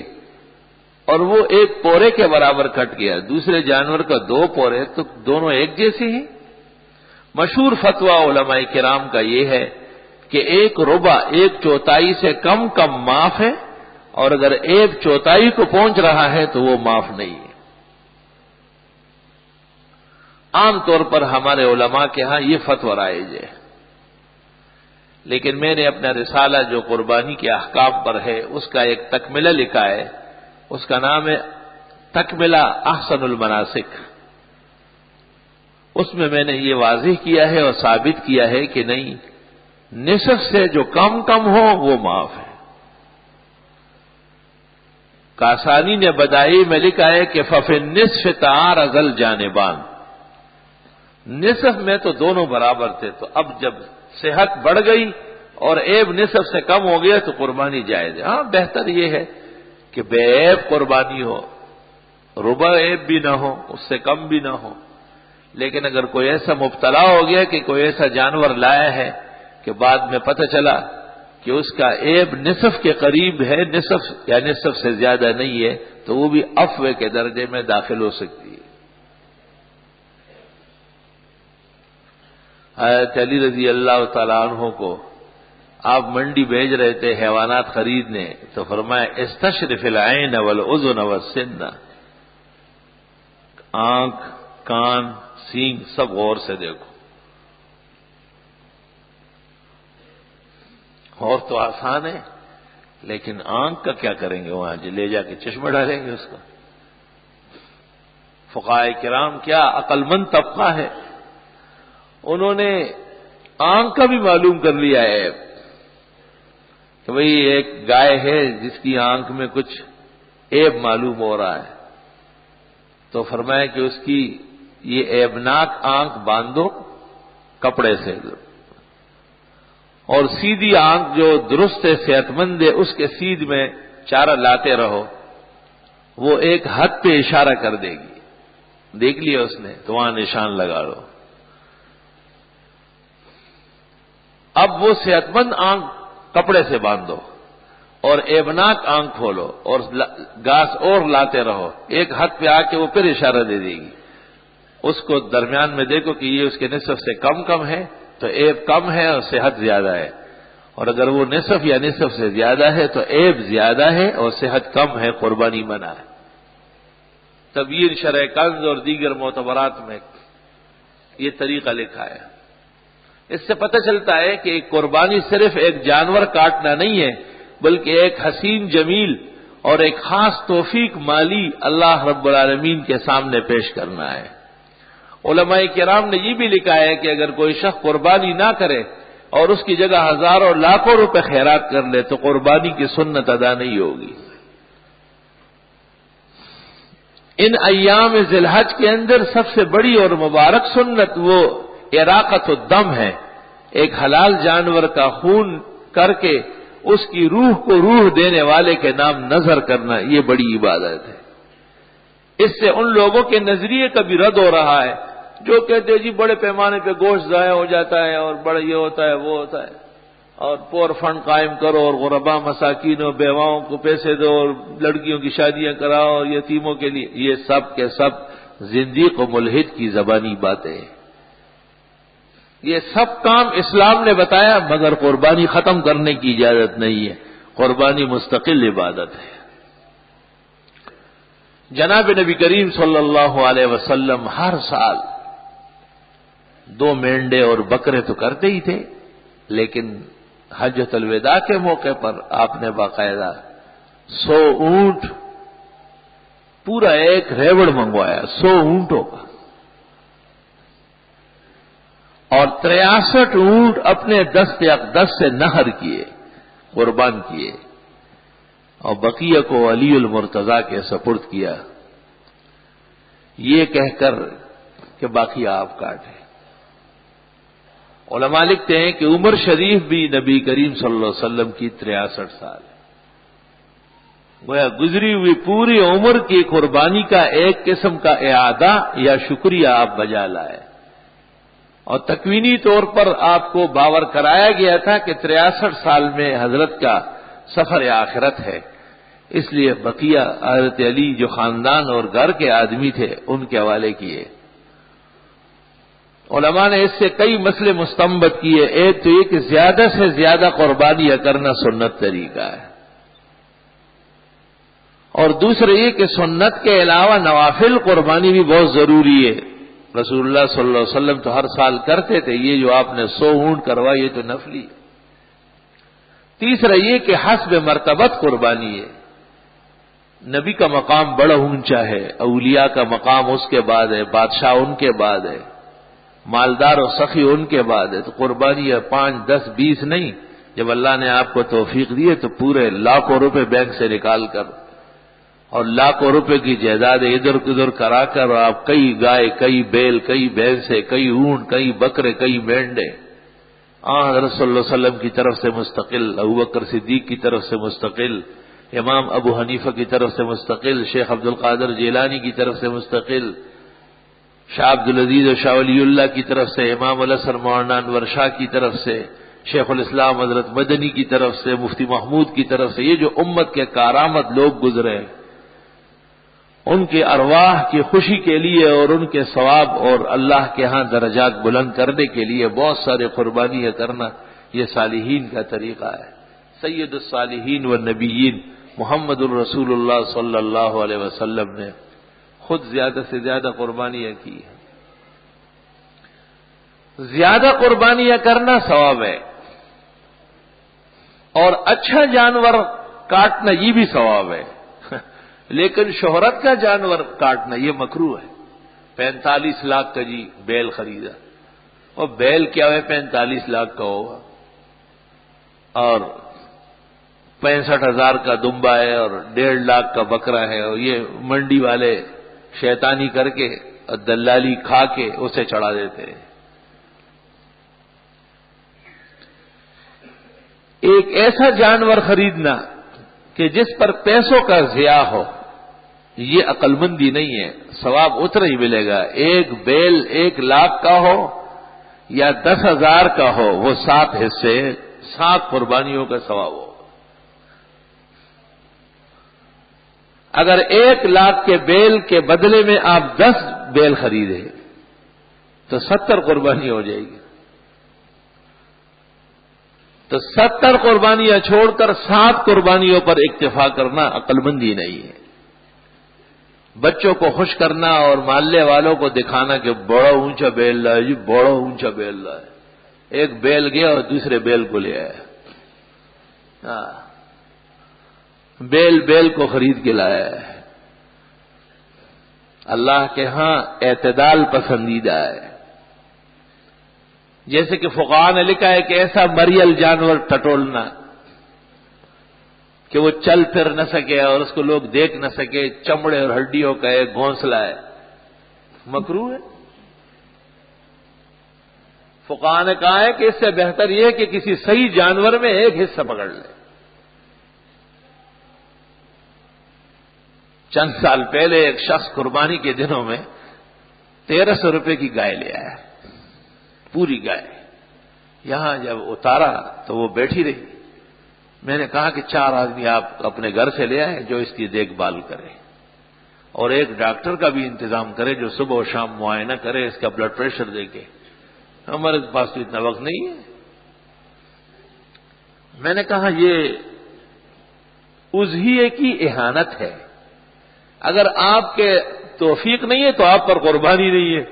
اور وہ ایک پورے کے برابر کٹ گیا، دوسرے جانور کا 2 پورے، تو دونوں ایک جیسے ہیں۔ مشہور فتویٰ علماء کرام کا یہ ہے کہ 1 ربع 1/4 سے کم معاف ہے، اور اگر 1/4 کو پہنچ رہا ہے تو وہ معاف نہیں ہے۔ عام طور پر ہمارے علماء کے ہاں یہ فتویٰ رائج ہے، لیکن میں نے اپنا رسالہ جو قربانی کے احکام پر ہے اس کا ایک تکملہ لکھا ہے، اس کا نام ہے تکملہ احسن المناسک۔ اس میں نے یہ واضح کیا ہے اور ثابت کیا ہے کہ نہیں، نصف سے جو کم ہو وہ معاف ہے۔ کاسانی نے بدائی میں لکھا ہے کہ ففی النصف تعارض الجانبان، نصف میں تو دونوں برابر تھے، تو اب جب صحت بڑھ گئی اور عیب نصف سے کم ہو گیا تو قربانی جائز ہے۔ ہاں بہتر یہ ہے کہ بے عیب قربانی ہو، ربع عیب بھی نہ ہو، اس سے کم بھی نہ ہو، لیکن اگر کوئی ایسا مبتلا ہو گیا کہ کوئی ایسا جانور لایا ہے کہ بعد میں پتہ چلا کہ اس کا عیب نصف کے قریب ہے، نصف یا نصف سے زیادہ نہیں ہے، تو وہ بھی عفو کے درجے میں داخل ہو سکتی ہے۔ حضرت علی رضی اللہ تعالیٰ عنہ کو آپ منڈی بھیج رہے تھے حیوانات خریدنے، تو فرمایا استشرف العین والاذن والسن، آنکھ، کان، سینگ سب غور سے دیکھو۔ اور تو آسان ہے، لیکن آنکھ کا کیا کریں گے؟ وہاں لے جا کے چشمہ ڈالیں گے اس کا؟ فقہائے کرام کیا عقل مند طبقہ ہے، انہوں نے آنکھ کا بھی معلوم کر لیا ہے کہ بھئی ایک گائے ہے جس کی آنکھ میں کچھ عیب معلوم ہو رہا ہے، تو فرمایا کہ اس کی یہ عیبناک آنکھ باندھو کپڑے سے، اور سیدھی آنکھ جو درست ہے صحت مند ہے اس کے سیدھ میں چارہ لاتے رہو، وہ ایک حد پہ اشارہ کر دے گی، دیکھ لیا اس نے تو وہاں نشان لگا لو۔ اب وہ صحت مند آنکھ کپڑے سے باندھو اور عیبناک آنکھ کھولو اور گھاس اور لاتے رہو، ایک حد پہ آ کے وہ پھر اشارہ دے دے گی، اس کو درمیان میں دیکھو کہ یہ اس کے نصف سے کم ہے تو عیب کم ہے اور صحت زیادہ ہے، اور اگر وہ نصف یا نصف سے زیادہ ہے تو عیب زیادہ ہے اور صحت کم ہے، قربانی منع ہے۔ تبیین شرح کنز اور دیگر معتبرات میں یہ طریقہ لکھا ہے۔ اس سے پتہ چلتا ہے کہ ایک قربانی صرف ایک جانور کاٹنا نہیں ہے، بلکہ ایک حسین جمیل اور ایک خاص توفیق مالی اللہ رب العالمین کے سامنے پیش کرنا ہے۔ علماء کرام نے یہ بھی لکھا ہے کہ اگر کوئی شخص قربانی نہ کرے اور اس کی جگہ ہزاروں لاکھوں روپے خیرات کر لے تو قربانی کی سنت ادا نہیں ہوگی۔ ان ایام ذی الحج کے اندر سب سے بڑی اور مبارک سنت وہ اراقۃ الدم ہے، ایک حلال جانور کا خون کر کے اس کی روح کو روح دینے والے کے نام نذر کرنا، یہ بڑی عبادت ہے۔ اس سے ان لوگوں کے نظریے کا بھی رد ہو رہا ہے جو کہتے ہیں جی بڑے پیمانے پہ گوشت ضائع ہو جاتا ہے اور بڑا یہ ہوتا ہے وہ ہوتا ہے، اور پور فنڈ قائم کرو اور غربا مساکین و بیواؤں کو پیسے دو اور لڑکیوں کی شادیاں کراؤ اور یتیموں کے لیے، یہ سب کے سب زندیق و ملحد کی زبانی باتیں ہیں۔ یہ سب کام اسلام نے بتایا، مگر قربانی ختم کرنے کی اجازت نہیں ہے، قربانی مستقل عبادت ہے۔ جناب نبی کریم صلی اللہ علیہ وسلم ہر سال 2 مینڈے اور بکرے تو کرتے ہی تھے، لیکن حجۃ الوداع کے موقع پر آپ نے باقاعدہ 100 اونٹ، پورا ایک ریوڑ منگوایا 100 اونٹوں کا، اور 63 اونٹ اپنے دست اقدس سے نہر کیے، قربان کیے، اور بقیہ کو علی المرتضیٰ کے سپرد کیا، یہ کہہ کر کہ باقی آپ کاٹیں۔ علماء لکھتے ہیں کہ عمر شریف بھی نبی کریم صلی اللہ علیہ وسلم کی 63 سال ہے، گویا گزری ہوئی پوری عمر کی قربانی کا ایک قسم کا اعادہ یا شکریہ آپ بجا لائے، اور تکوینی طور پر آپ کو باور کرایا گیا تھا کہ 63 سال میں حضرت کا سفر آخرت ہے، اس لیے بقیہ حضرت علی جو خاندان اور گھر کے آدمی تھے ان کے حوالے کیے۔ علماء نے اس سے کئی مسئلے مستنبط کیے، ایک تو یہ کہ زیادہ سے زیادہ قربانی کرنا سنت طریقہ ہے، اور دوسرے یہ کہ سنت کے علاوہ نوافل قربانی بھی بہت ضروری ہے۔ رسول اللہ صلی اللہ علیہ وسلم تو ہر سال کرتے تھے، یہ جو آپ نے 100 اونٹ کروائی یہ تو نفلی ہے۔ تیسرا یہ کہ حسب مرتبت قربانی ہے. نبی کا مقام بڑا اونچا ہے، اولیاء کا مقام اس کے بعد ہے، بادشاہ ان کے بعد ہے، مالدار و سخی ان کے بعد ہے. تو قربانی ہے 5 10 20 نہیں. جب اللہ نے آپ کو توفیق دی ہے تو پورے لاکھوں روپے بینک سے نکال کر اور لاکھوں روپے کی جائیداد ادھر ادھر کرا کر آپ کئی گائے، کئی بیل، کئی بھینسیں، کئی اونٹ، کئی بکرے، کئی مینڈے حضرت صلی اللہ علیہ وسلم کی طرف سے مستقل، ابوبکر صدیق کی طرف سے مستقل، امام ابو حنیفہ کی طرف سے مستقل، شیخ عبد القادر جیلانی کی طرف سے مستقل، شاہ عبد العزیز و شاہ ولی اللہ کی طرف سے، امام الحسن مولانا انور شاہ کی طرف سے، شیخ الاسلام حضرت مدنی کی طرف سے، مفتی محمود کی طرف سے. یہ جو امت کے کارآمد لوگ گزرے ہیں ان کے ارواح کی خوشی کے لیے اور ان کے ثواب اور اللہ کے ہاں درجات بلند کرنے کے لیے بہت سارے قربانیاں کرنا یہ صالحین کا طریقہ ہے. سید الصالحین والنبیین محمد الرسول اللہ صلی اللہ علیہ وسلم نے خود زیادہ سے زیادہ قربانیاں کی ہیں. زیادہ قربانیاں کرنا ثواب ہے اور اچھا جانور کاٹنا یہ بھی ثواب ہے، لیکن شہرت کا جانور کاٹنا یہ مکروہ ہے. 45 لاکھ کا جی بیل خریدا، اور بیل کیا ہے 45 لاکھ کا ہوگا، اور 65,000 کا دمبا ہے اور 1.5 لاکھ کا بکرا ہے، اور یہ منڈی والے شیطانی کر کے اور دلالی کھا کے اسے چڑھا دیتے ہیں. ایک ایسا جانور خریدنا کہ جس پر پیسوں کا ضیاع ہو یہ عقل مندی نہیں ہے. ثواب اتنا ہی ملے گا. ایک بیل 1 لاکھ کا ہو یا 10,000 کا ہو، وہ 7 حصے 7 قربانیوں کا ثواب ہو. اگر 1 لاکھ کے بیل کے بدلے میں آپ 10 بیل خریدے تو 70 قربانی ہو جائے گی. تو 70 قربانیاں چھوڑ کر 7 قربانیوں پر اکتفا کرنا عقل مندی نہیں ہے. بچوں کو خوش کرنا اور محلے والوں کو دکھانا کہ بڑا اونچا بیل لائے جی، بڑا اونچا بیل لائے. ایک بیل گیا اور دوسرے بیل کو لے آیا. بیل کو خرید کے لایا ہے. اللہ کے ہاں اعتدال پسندیدہ ہے. جیسے کہ فقہاء نے لکھا ہے کہ ایسا مریل جانور ٹٹولنا کہ وہ چل پھر نہ سکے اور اس کو لوگ دیکھ نہ سکے، چمڑے اور ہڈیوں کا ایک گھونسلہ ہے، مکروہ ہے. فقہاء نے کہا ہے کہ اس سے بہتر یہ ہے کہ کسی صحیح جانور میں ایک حصہ پکڑ لے. چند سال پہلے ایک شخص قربانی کے دنوں میں 1,300 روپے کی گائے لے آیا، پوری گائے. یہاں جب اتارا تو وہ بیٹھی رہی. میں نے کہا کہ 4 آدمی آپ اپنے گھر سے لے آئے جو اس کی دیکھ بھال کرے، اور ایک ڈاکٹر کا بھی انتظام کرے جو صبح و شام معائنہ کرے، اس کا بلڈ پریشر دیکھے. ہمارے پاس تو اتنا وقت نہیں ہے. میں نے کہا یہ اضحیے کی اہانت ہے. اگر آپ کے توفیق نہیں ہے تو آپ پر قربانی نہیں ہے.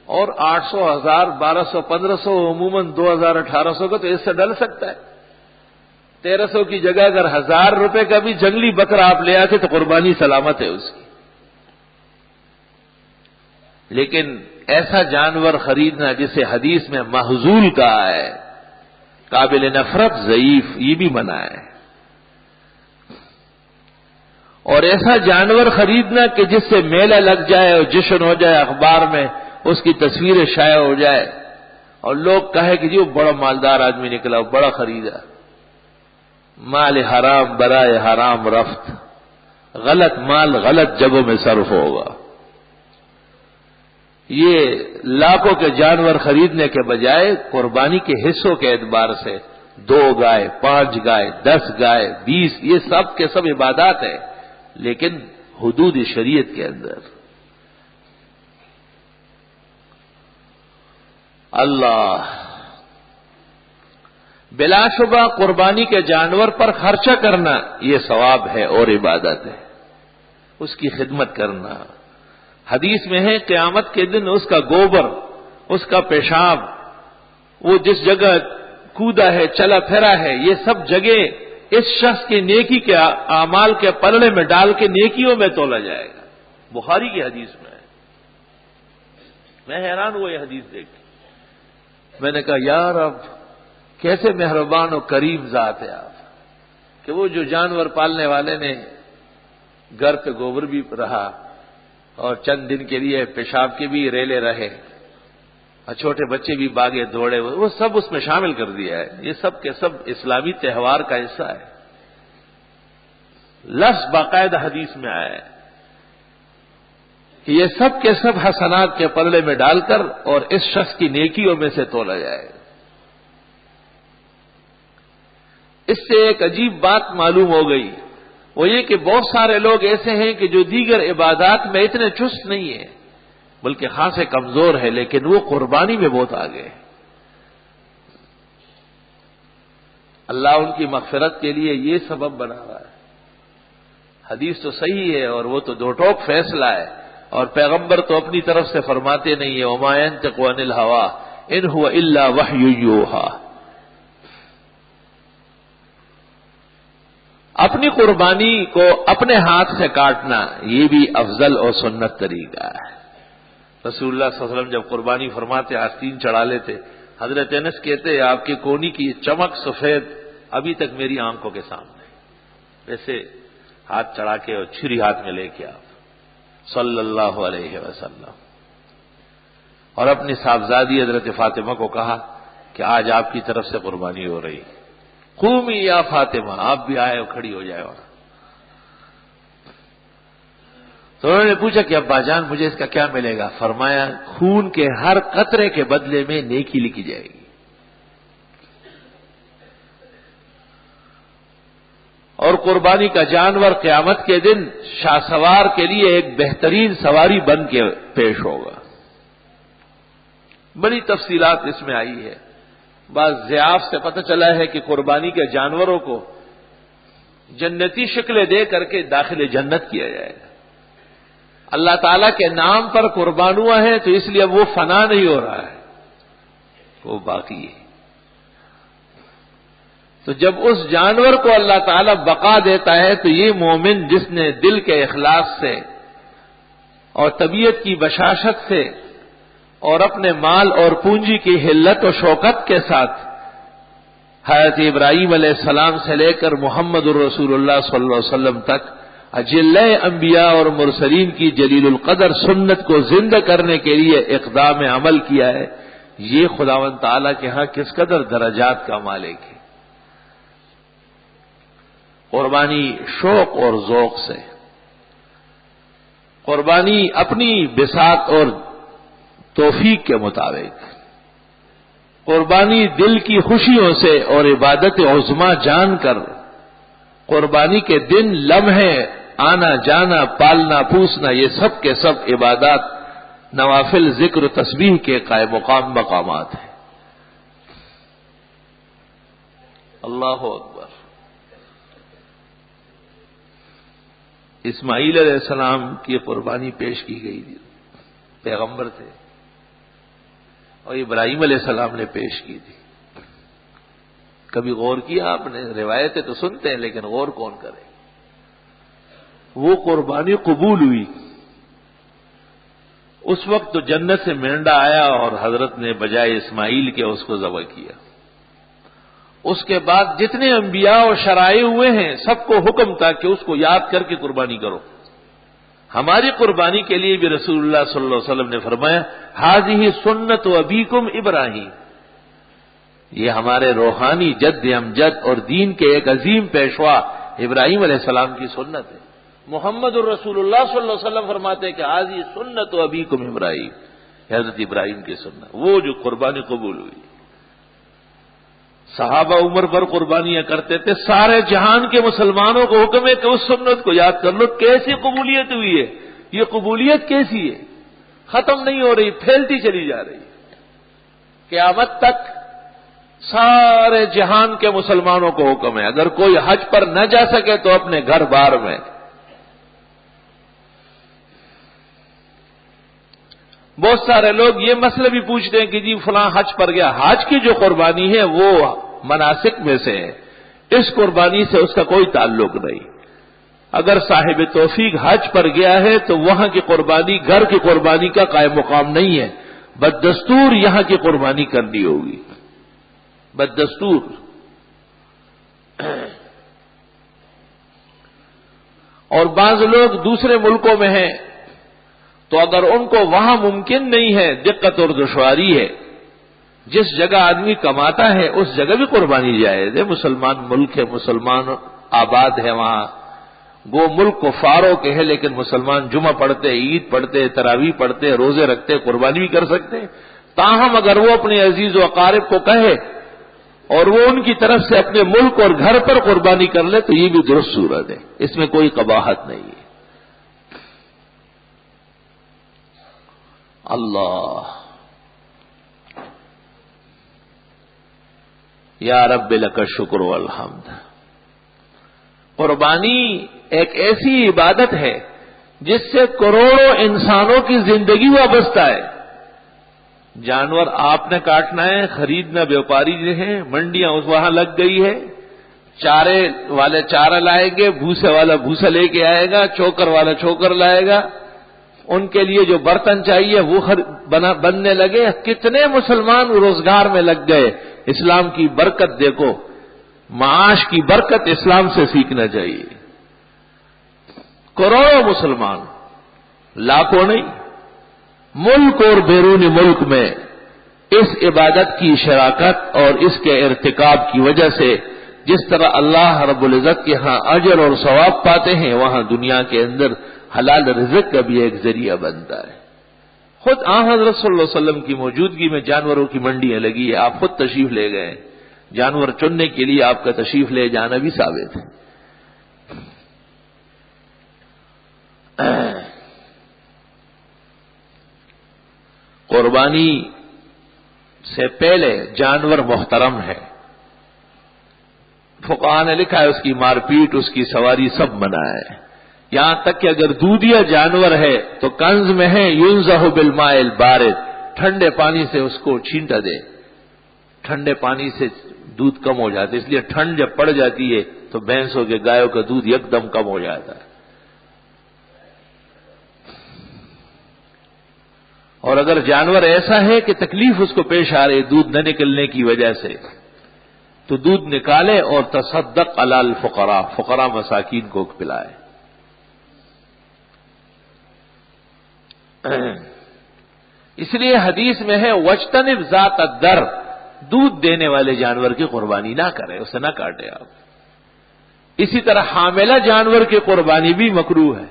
اور 800 1000 1200 1500 عموماً 2000 1800 کا تو اس سے ڈل سکتا ہے. 1300 کی جگہ اگر 1000 روپے کا بھی جنگلی بکرا آپ لے آتے تو قربانی سلامت ہے اس کی. لیکن ایسا جانور خریدنا جسے حدیث میں محذول کہا ہے، قابل نفرت، ضعیف، یہ بھی منع ہے. اور ایسا جانور خریدنا کہ جس سے میلہ لگ جائے اور جشن ہو جائے، اخبار میں اس کی تصویریں شائع ہو جائے اور لوگ کہے کہ جی وہ بڑا مالدار آدمی نکلا، وہ بڑا خریدا. مال حرام برائے حرام رفت، غلط مال غلط جگہوں میں صرف ہوگا. یہ لاکھوں کے جانور خریدنے کے بجائے قربانی کے حصوں کے اعتبار سے 2 گائے، 5 گائے، 10 گائے، 20، یہ سب کے سب عبادات ہیں، لیکن حدود شریعت کے اندر. اللہ بلا شبہ قربانی کے جانور پر خرچہ کرنا یہ ثواب ہے اور عبادت ہے، اس کی خدمت کرنا. حدیث میں ہے قیامت کے دن اس کا گوبر، اس کا پیشاب، وہ جس جگہ کودا ہے، چلا پھرا ہے، یہ سب جگہ اس شخص کی نیکی کے اعمال کے پلڑے میں ڈال کے نیکیوں میں تولا جائے گا. بخاری کی حدیث میں ہے. میں حیران ہوا یہ حدیث دیکھ کے. میں نے کہا یار اب کیسے مہربان و کریم ذات ہے آپ کہ وہ جو جانور پالنے والے نے گھر پہ گوبر بھی رہا اور چند دن کے لیے پیشاب کے بھی ریلے رہے اور چھوٹے بچے بھی باغے دوڑے ہوئے، وہ سب اس میں شامل کر دیا ہے. یہ سب کے سب اسلامی تہوار کا حصہ ہے. لفظ باقاعدہ حدیث میں آیا ہے کہ یہ سب کے سب حسنات کے پلڑے میں ڈال کر اور اس شخص کی نیکیوں میں سے تولا جائے. اس سے ایک عجیب بات معلوم ہو گئی، وہ یہ کہ بہت سارے لوگ ایسے ہیں کہ جو دیگر عبادات میں اتنے چست نہیں ہیں بلکہ خاصے کمزور ہے، لیکن وہ قربانی میں بہت آگے ہیں. اللہ ان کی مغفرت کے لیے یہ سبب بنا رہا ہے. حدیث تو صحیح ہے اور وہ تو دو ٹوک فیصلہ ہے، اور پیغمبر تو اپنی طرف سے فرماتے نہیں ہیں وما ينطق عن الهوى ان هو الا وحی یوحى. اپنی قربانی کو اپنے ہاتھ سے کاٹنا یہ بھی افضل اور سنت طریقہ ہے. رسول اللہ صلی اللہ علیہ وسلم جب قربانی فرماتے آستین چڑھا لیتے. حضرت انس کہتے آپ کی کونی کی چمک سفید ابھی تک میری آنکھوں کے سامنے، ویسے ہاتھ چڑھا کے اور چھری ہاتھ میں لے کے آپ صلی اللہ علیہ وسلم. اور اپنی صاحبزادی حضرت فاطمہ کو کہا کہ آج آپ کی طرف سے قربانی ہو رہی، قومی یا فاطمہ، آپ بھی آئے اور کھڑی ہو جائے. وہاں تو انہوں نے پوچھا کہ ابا جان مجھے اس کا کیا ملے گا؟ فرمایا خون کے ہر قطرے کے بدلے میں نیکی لکھی جائے گی. اور قربانی کا جانور قیامت کے دن شاہ سوار کے لیے ایک بہترین سواری بن کے پیش ہوگا. بڑی تفصیلات اس میں آئی ہے. بعض ضیاف سے پتہ چلا ہے کہ قربانی کے جانوروں کو جنتی شکلیں دے کر کے داخل جنت کیا جائے گا. اللہ تعالیٰ کے نام پر قربان ہوا ہے تو اس لیے اب وہ فنا نہیں ہو رہا ہے، وہ باقی ہے. تو جب اس جانور کو اللہ تعالیٰ بقا دیتا ہے تو یہ مومن جس نے دل کے اخلاص سے اور طبیعت کی بشاشت سے اور اپنے مال اور پونجی کی حلت و شوکت کے ساتھ حضرت ابراہیم علیہ السلام سے لے کر محمد الرسول اللہ صلی اللہ علیہ وسلم تک اجل انبیاء اور مرسلین کی جلیل القدر سنت کو زندہ کرنے کے لیے اقدام عمل کیا ہے، یہ خداوند تعالیٰ کے ہاں کس قدر درجات کا مالک ہے. قربانی شوق اور ذوق سے، قربانی اپنی بساط اور توفیق کے مطابق، قربانی دل کی خوشیوں سے اور عبادت عظمیٰ جان کر، قربانی کے دن لمحے آنا جانا پالنا پوسنا یہ سب کے سب عبادات نوافل ذکر و تسبیح کے قائم مقام مقامات ہیں. اللہ اکبر. اسماعیل علیہ السلام کی قربانی پیش کی گئی تھی، پیغمبر تھے، اور ابراہیم علیہ السلام نے پیش کی تھی. کبھی غور کیا آپ نے؟ روایتیں تو سنتے ہیں لیکن غور کون کرے؟ وہ قربانی قبول ہوئی. اس وقت تو جنت سے مینڈا آیا اور حضرت نے بجائے اسماعیل کے اس کو ذبح کیا. اس کے بعد جتنے انبیاء اور شرائع ہوئے ہیں سب کو حکم تھا کہ اس کو یاد کر کے قربانی کرو. ہماری قربانی کے لیے بھی رسول اللہ صلی اللہ علیہ وسلم نے فرمایا ھذہ سنت ابیکم ابراہیم، یہ ہمارے روحانی جد امجد اور دین کے ایک عظیم پیشوا ابراہیم علیہ السلام کی سنت ہے. محمد الرسول اللہ صلی اللہ علیہ وسلم فرماتے ہیں کہ ھذہ سنت ابیکم ابراہیم، حضرت ابراہیم کی سنت، وہ جو قربانی قبول ہوئی. صحابہ عمر پر قربانیاں کرتے تھے. سارے جہان کے مسلمانوں کو حکم ہے کہ اس سنت کو یاد کر لو. کیسی قبولیت ہوئی ہے؟ یہ قبولیت کیسی ہے؟ ختم نہیں ہو رہی، پھیلتی چلی جا رہی. قیامت تک سارے جہان کے مسلمانوں کو حکم ہے اگر کوئی حج پر نہ جا سکے تو اپنے گھر بار میں. بہت سارے لوگ یہ مسئلہ بھی پوچھتے ہیں کہ جی فلاں حج پر گیا. حج کی جو قربانی ہے وہ مناسک میں سے ہے، اس قربانی سے اس کا کوئی تعلق نہیں۔ اگر صاحب توفیق حج پر گیا ہے تو وہاں کی قربانی گھر کی قربانی کا قائم مقام نہیں ہے، بددستور یہاں کی قربانی کرنی ہوگی، بددستور۔ اور بعض لوگ دوسرے ملکوں میں ہیں تو اگر ان کو وہاں ممکن نہیں ہے، دقت اور دشواری ہے، جس جگہ آدمی کماتا ہے اس جگہ بھی قربانی جائز ہے، مسلمان ملک ہے، مسلمان آباد ہے وہاں، وہ ملک کفاروں کے ہے لیکن مسلمان جمعہ پڑھتے، عید پڑھتے، تراویح پڑھتے، روزے رکھتے، قربانی بھی کر سکتے ہیں۔ تاہم اگر وہ اپنے عزیز و اقارب کو کہے اور وہ ان کی طرف سے اپنے ملک اور گھر پر قربانی کر لے تو یہ بھی درست صورت ہے، اس میں کوئی قباحت نہیں ہے۔ اللہ یا رب لک الشکر والحمد۔ قربانی ایک ایسی عبادت ہے جس سے کروڑوں انسانوں کی زندگی وابستہ ہے۔ جانور آپ نے کاٹنا ہے، خریدنا بیوپاری جو ہیں، منڈیاں اس وہاں لگ گئی ہے، چارے والے چارہ لائیں گے، بھوسے والا بھوسا لے کے آئے گا، چوکر والا چوکر لائے گا، ان کے لیے جو برتن چاہیے وہ بننے لگے۔ کتنے مسلمان روزگار میں لگ گئے۔ اسلام کی برکت دیکھو، معاش کی برکت اسلام سے سیکھنا چاہیے۔ کروڑوں مسلمان، لاکھوں نہیں، ملک اور بیرون ملک میں اس عبادت کی شراکت اور اس کے ارتکاب کی وجہ سے جس طرح اللہ رب العزت کے ہاں اجر اور ثواب پاتے ہیں، وہاں دنیا کے اندر حلال رزق کا بھی ایک ذریعہ بنتا ہے۔ خود حضرت صلی اللہ علیہ وسلم کی موجودگی میں جانوروں کی منڈیاں لگی ہے، آپ خود تشریف لے گئے، جانور چننے کے لیے آپ کا تشریف لے جانا بھی ثابت ہے۔ قربانی سے پہلے جانور محترم ہے، فقہاء نے لکھا ہے اس کی مار پیٹ، اس کی سواری سب منع ہے، یہاں تک کہ اگر دودھیا جانور ہے تو کنز میں ہے ينزح بالماء البارد، ٹھنڈے پانی سے اس کو چھینٹا دے، ٹھنڈے پانی سے دودھ کم ہو جاتا ہے، اس لیے ٹھنڈ جب پڑ جاتی ہے تو بھینسوں کے گایوں کا دودھ یک دم کم ہو جاتا ہے۔ اور اگر جانور ایسا ہے کہ تکلیف اس کو پیش آ رہی دودھ نہ نکلنے کی وجہ سے تو دودھ نکالے اور تصدق علی الفقراء، فقراء مساکین کو پلائے۔ اس لیے حدیث میں ہے وَاجْتَنِبْ ذَاتَ الدَّرْ، دودھ دینے والے جانور کی قربانی نہ کرے، اسے نہ کاٹے آپ۔ اسی طرح حاملہ جانور کی قربانی بھی مکروہ ہے۔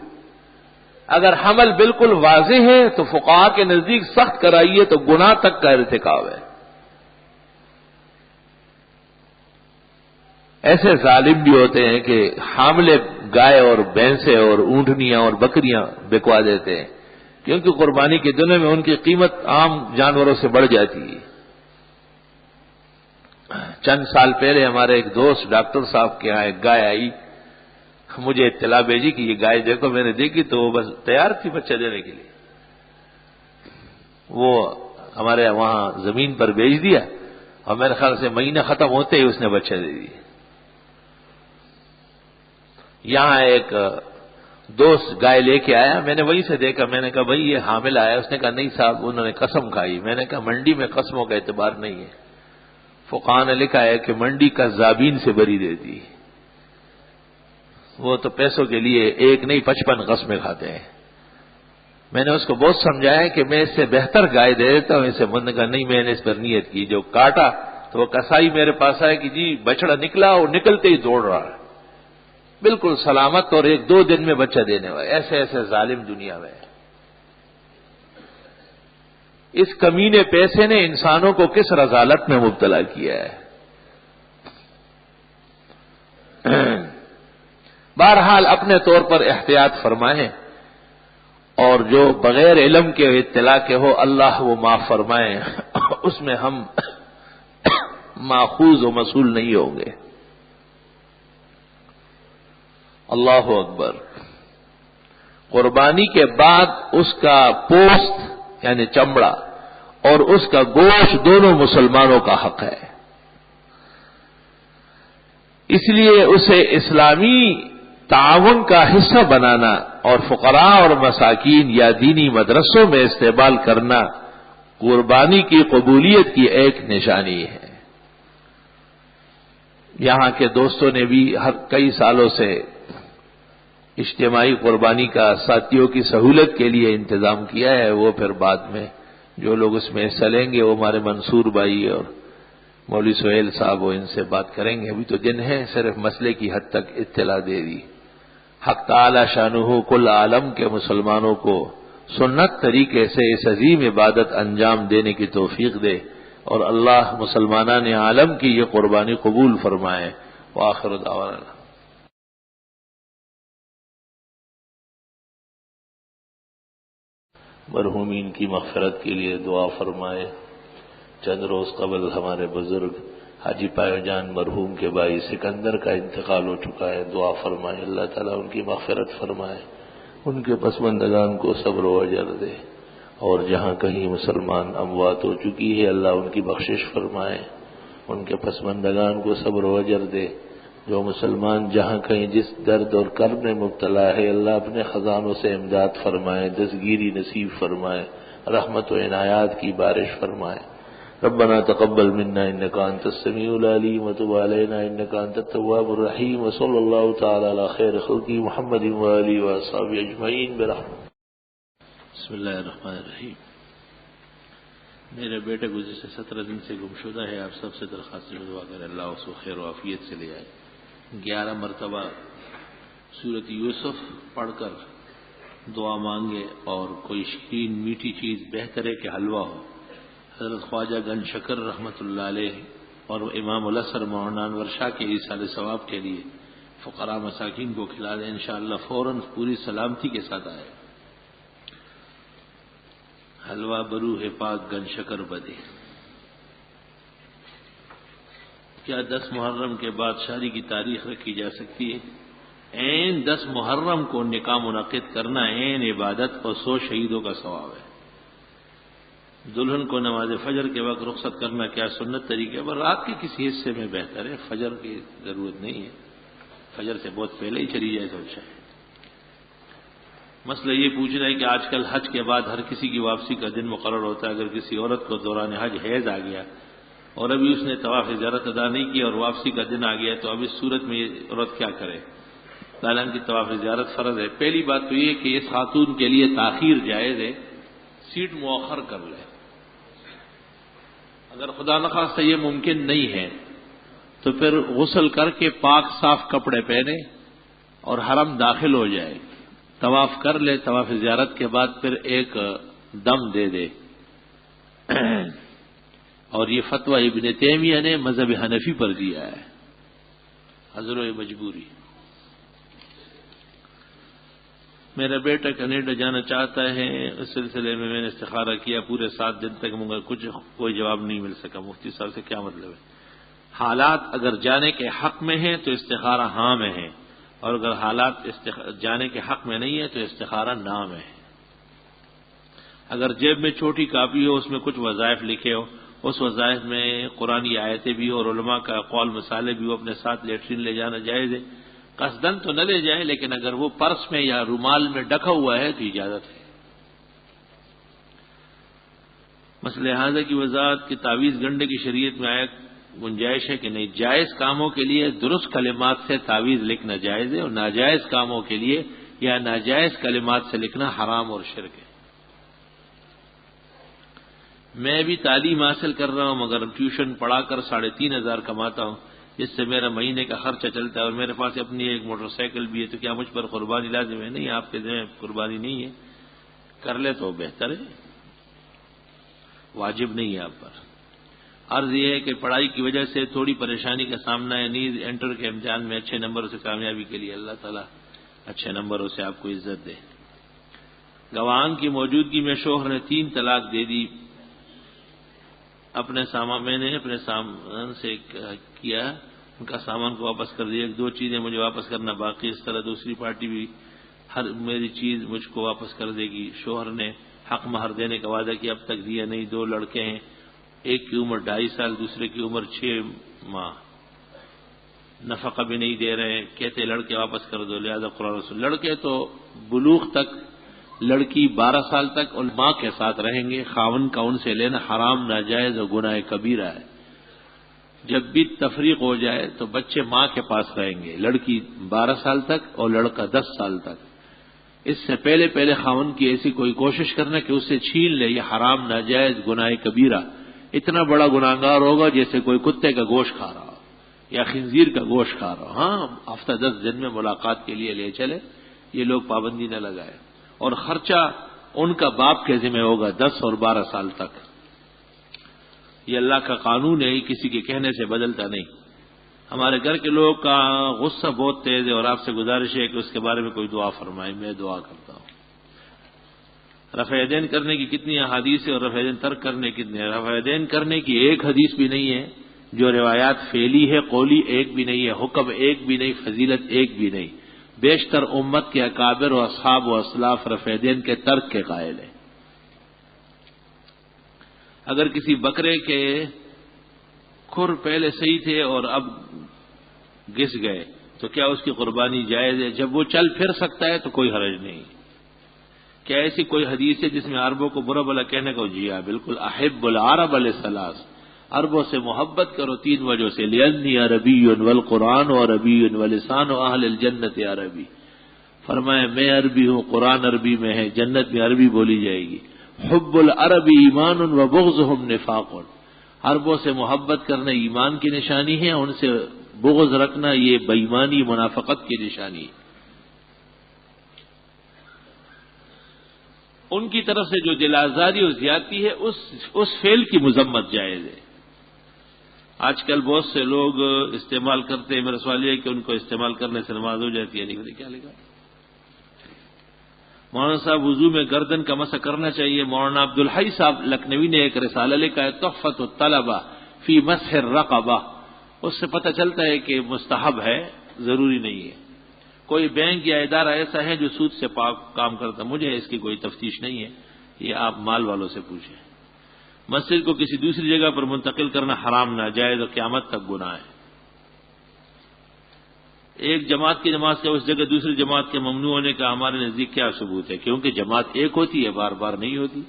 اگر حمل بالکل واضح ہے تو فقہاء کے نزدیک سخت کرائیے تو گناہ تک کا ارتکاب ہے۔ ایسے ظالم بھی ہوتے ہیں کہ حاملے گائے اور بھینسیں اور اونٹنیاں اور بکریاں بکوا دیتے ہیں، کیونکہ قربانی کے دنوں میں ان کی قیمت عام جانوروں سے بڑھ جاتی ہے۔ چند سال پہلے ہمارے ایک دوست ڈاکٹر صاحب کے یہاں ایک گائے آئی، مجھے اطلاع بھیجی کہ یہ گائے دیکھو، میں نے دیکھی تو وہ بس تیار تھی بچہ دینے کے لیے، وہ ہمارے وہاں زمین پر بیچ دیا اور میرے خیال سے مہینہ ختم ہوتے ہی اس نے بچہ دے دیا۔ یہاں ایک دوست گائے لے کے آیا، میں نے وہیں سے دیکھا، میں نے کہا بھائی یہ حامل آیا، اس نے کہا نہیں صاحب انہوں نے قسم کھائی۔ میں نے کہا منڈی میں قسموں کا اعتبار نہیں ہے، فقہاء نے لکھا ہے کہ منڈی کذابین سے بری دیتی، وہ تو پیسوں کے لیے ایک نہیں 55 قسمیں کھاتے ہیں۔ میں نے اس کو بہت سمجھایا کہ میں اس سے بہتر گائے دے دیتا ہوں، اسے من کا نہیں، میں نے اس پر نیت کی، جو کاٹا تو وہ کسائی میرے پاس آئے کہ جی بچڑا نکلا اور نکلتے ہی دوڑ رہا ہے، بالکل سلامت اور 1-2 دن میں بچہ دینے والے۔ ایسے ایسے ظالم دنیا میں۔ اس کمینے پیسے نے انسانوں کو کس رذالت میں مبتلا کیا ہے۔ بہرحال اپنے طور پر احتیاط فرمائیں، اور جو بغیر علم کے اطلاع کے ہو اللہ وہ معاف فرمائیں، اس میں ہم ماخوذ و مصول نہیں ہوں گے۔ اللہ اکبر۔ قربانی کے بعد اس کا پوست یعنی چمڑا اور اس کا گوشت دونوں مسلمانوں کا حق ہے۔ اس لیے اسے اسلامی تعاون کا حصہ بنانا اور فقراء اور مساکین یا دینی مدرسوں میں استعمال کرنا قربانی کی قبولیت کی ایک نشانی ہے۔ یہاں کے دوستوں نے بھی کئی سالوں سے اجتماعی قربانی کا ساتھیوں کی سہولت کے لیے انتظام کیا ہے، وہ پھر بعد میں جو لوگ اس میں حصہ لیں گے وہ ہمارے منصور بھائی اور مولوی سہیل صاحب وہ ان سے بات کریں گے۔ ابھی تو دن ہے، صرف مسئلے کی حد تک اطلاع دے دی۔ حق تعالی شانہ کل عالم کے مسلمانوں کو سنت طریقے سے اس عظیم عبادت انجام دینے کی توفیق دے، اور اللہ مسلمانان عالم کی یہ قربانی قبول فرمائے۔ وآخر دعوانا مرحومین کی مغفرت کے لیے دعا فرمائے۔ چند روز قبل ہمارے بزرگ حاجی پایو جان مرحوم کے بھائی سکندر کا انتقال ہو چکا ہے، دعا فرمائے اللہ تعالیٰ ان کی مغفرت فرمائے، ان کے پسماندگان کو صبر و اجر دے، اور جہاں کہیں مسلمان اموات ہو چکی ہے اللہ ان کی بخشش فرمائے، ان کے پسماندگان کو صبر و اجر دے۔ جو مسلمان جہاں کہیں جس درد اور کرب میں مبتلا ہے اللہ اپنے خزانوں سے امداد فرمائے، دستگیری نصیب فرمائے، رحمت و عنایات کی بارش فرمائے۔ ربنا تقبل منا انك انت السميع العليم وتب علينا انك انت التواب الرحيم وصلى الله تعالى على خير خلقه محمد وآله واصحابه اجمعين برحمته۔ بسم اللہ الرحمن الرحیم۔ میرے بیٹے گزشتہ 17 دن سے گمشدہ ہے، آپ سب سے درخواست دعا کریں اللہ اس کو خیر و عافیت سے لے آئے۔ 11 مرتبہ سورۃ یوسف پڑھ کر دعا مانگے، اور کوئی شیرین میٹھی چیز بہتر ہے کہ حلوہ ہو۔ حضرت خواجہ گنج شکر رحمۃ اللہ علیہ اور امام الاثر مولانا انور شاہ کے ایصال ثواب کے لیے فقراء مساکین کو کھلا دیں، انشاءاللہ فوراً پوری سلامتی کے ساتھ آئے۔ حلوہ بروح پاک گنج شکر بدے۔ کیا 10 محرم کے بعد شادی کی تاریخ رکھی جا سکتی ہے؟ عین 10 محرم کو نکاح منعقد کرنا عین عبادت اور 100 شہیدوں کا ثواب ہے۔ دلہن کو نماز فجر کے وقت رخصت کرنا کیا سنت طریقہ ہے؟ پر رات کے کسی حصے میں بہتر ہے، فجر کی ضرورت نہیں ہے، فجر سے بہت پہلے ہی چلی جائے تو اچھا ہے۔ مسئلہ یہ پوچھ رہا ہے کہ آج کل حج کے بعد ہر کسی کی واپسی کا دن مقرر ہوتا ہے۔ اگر کسی عورت کو دوران حج حیض آ گیا اور ابھی اس نے طواف زیارت ادا نہیں کی اور واپسی کا دن آ گیا تو اب اس صورت میں یہ عورت کیا کرے؟ حالانکہ طواف زیارت فرض ہے۔ پہلی بات تو یہ کہ اس خاتون کے لیے تاخیر جائز ہے، سیٹ مؤخر کر لے۔ اگر خدا نخواستہ یہ ممکن نہیں ہے تو پھر غسل کر کے پاک صاف کپڑے پہنے اور حرم داخل ہو جائے، طواف کر لے، طواف زیارت کے بعد پھر ایک دم دے دے۔ اور یہ فتویٰ ابن تیمیہ نے مذہب حنفی پر دیا ہے، عذر و مجبوری۔ میرا بیٹا کینیڈا جانا چاہتا ہے، اس سلسلے میں میں نے استخارہ کیا، پورے 7 دن تک مگر کوئی جواب نہیں مل سکا۔ مفتی صاحب سے کیا مطلب ہے؟ حالات اگر جانے کے حق میں ہیں تو استخارہ ہاں میں ہے، اور اگر حالات جانے کے حق میں نہیں ہے تو استخارہ نہ میں ہے۔ اگر جیب میں چھوٹی کاپی ہو، اس میں کچھ وظائف لکھے ہو، اس وظائف میں قرآنی آیتیں بھی اور علماء کا قول مسالے بھی ہو، اپنے ساتھ لیٹرین لے جانا جائز ہے۔ قصدن تو نہ لے جائیں، لیکن اگر وہ پرس میں یا رومال میں ڈھکا ہوا ہے تو اجازت ہے۔ مسئلہ حاضر کی وضاحت کہ تعویذ گنڈے کی شریعت میں آیا گنجائش ہے کہ نہیں؟ جائز کاموں کے لیے درست کلمات سے تعویذ لکھنا جائز ہے، اور ناجائز کاموں کے لیے یا ناجائز کلمات سے لکھنا حرام اور شرک ہے۔ میں بھی تعلیم حاصل کر رہا ہوں مگر ٹیوشن پڑھا کر 3500 کماتا ہوں، جس سے میرا مہینے کا خرچہ چلتا ہے، اور میرے پاس اپنی ایک موٹر سائیکل بھی ہے، تو کیا مجھ پر قربانی لازم ہے؟ نہیں، آپ کے ذمہ قربانی نہیں ہے، کر لے تو بہتر ہے، واجب نہیں ہے آپ پر۔ عرض یہ ہے کہ پڑھائی کی وجہ سے تھوڑی پریشانی کا سامنا ہے، نیز انٹر کے امتحان میں اچھے نمبروں سے کامیابی کے لیے اللہ تعالیٰ اچھے نمبروں سے آپ کو عزت دے۔ گواہان کی موجودگی میں شوہر نے 3 طلاق دے دی۔ میں نے اپنے سامان سے کیا، ان کا سامان کو واپس کر دیا، 1-2 چیزیں مجھے واپس کرنا باقی، اس طرح دوسری پارٹی بھی ہر میری چیز مجھ کو واپس کر دے گی۔ شوہر نے حق مہر دینے کا وعدہ کیا، اب تک دیا نہیں۔ 2 لڑکے ہیں، ایک کی عمر 2.5 سال، دوسرے کی عمر 6 ماہ۔ نفقہ بھی نہیں دے رہے، کہتے لڑکے واپس کر دو، لہذا قرآن رسول لڑکے تو بلوغ تک، لڑکی 12 سال تک اور ماں کے ساتھ رہیں گے، خاوند کا ان سے لینا حرام، ناجائز اور گناہ کبیرہ ہے۔ جب بھی تفریق ہو جائے تو بچے ماں کے پاس رہیں گے، لڑکی 12 سال تک اور لڑکا 10 سال تک۔ اس سے پہلے خاوند کی ایسی کوئی کوشش کرنا کہ اس سے چھین لے، یہ حرام، ناجائز، گناہ کبیرہ، اتنا بڑا گناہگار ہوگا جیسے کوئی کتے کا گوشت کھا رہا ہو یا خنزیر کا گوشت کھا رہا ہو۔ ہاں، ہفتہ 10 دن میں ملاقات کے لیے لے چلے، یہ لوگ پابندی نہ لگائے، اور خرچہ ان کا باپ کے ذمہ ہوگا 10 اور 12 سال تک۔ یہ اللہ کا قانون ہے، کسی کے کہنے سے بدلتا نہیں۔ ہمارے گھر کے لوگ کا غصہ بہت تیز ہے، اور آپ سے گزارش ہے کہ اس کے بارے میں کوئی دعا فرمائے، میں دعا کرتا ہوں۔ رفع یدین کرنے کی کتنی احادیث ہے اور رفع یدین ترک کرنے کتنے ہیں؟ رفع یدین کرنے کی ایک حدیث بھی نہیں ہے، جو روایات فعلی ہے، قولی ایک بھی نہیں ہے، حکم ایک بھی نہیں، فضیلت ایک بھی نہیں۔ بیشتر امت کے اکابر و اصحاب و اسلاف رفع یدین کے ترک کے قائل ہیں۔ اگر کسی بکرے کے کھر پہلے صحیح تھے اور اب گس گئے تو کیا اس کی قربانی جائز ہے؟ جب وہ چل پھر سکتا ہے تو کوئی حرج نہیں۔ کیا ایسی کوئی حدیث ہے جس میں عربوں کو برا بلا کہنے کو؟ جی ہاں، بالکل۔ احب العرب ثلاث، عربوں سے محبت کرو 3 وجہ سے، لأنی عربی والقرآن عربی ولسان اہل الجنت عربی۔ فرمایا میں عربی ہوں، قرآن عربی میں ہے، جنت میں عربی بولی جائے گی۔ حب العربی ایمان وبغضهم نفاق، عربوں سے محبت کرنا ایمان کی نشانی ہے، ان سے بغض رکھنا یہ بے ایمانی، منافقت کی نشانی ہے۔ ان کی طرف سے جو دل آزاری اور زیادتی ہے اس فعل کی مذمت جائز ہے۔ آج کل بہت سے لوگ استعمال کرتے ہیں، میرا سوال یہ ہے کہ ان کو استعمال کرنے سے نماز ہو جاتی ہے؟ نہیں، کیا لکھا؟ مولانا صاحب وضو میں گردن کا مسح کرنا چاہیے۔ مولانا عبدالحی صاحب لکھنوی نے ایک رسالہ لکھا ہے، تحفۃ الطلبہ فی مسح الرقبہ، اس سے پتہ چلتا ہے کہ مستحب ہے، ضروری نہیں ہے۔ کوئی بینک یا ادارہ ایسا ہے جو سود سے پاک کام کرتا، مجھے اس کی کوئی تفتیش نہیں ہے، یہ آپ مال والوں سے پوچھیں۔ مسجد کو کسی دوسری جگہ پر منتقل کرنا حرام، ناجائز اور قیامت تک گناہ ہے۔ ایک جماعت کی نماز کا اس جگہ دوسری جماعت کے ممنوع ہونے کا ہمارے نزدیک کیا ثبوت ہے؟ کیونکہ جماعت ایک ہوتی ہے، بار بار نہیں ہوتی۔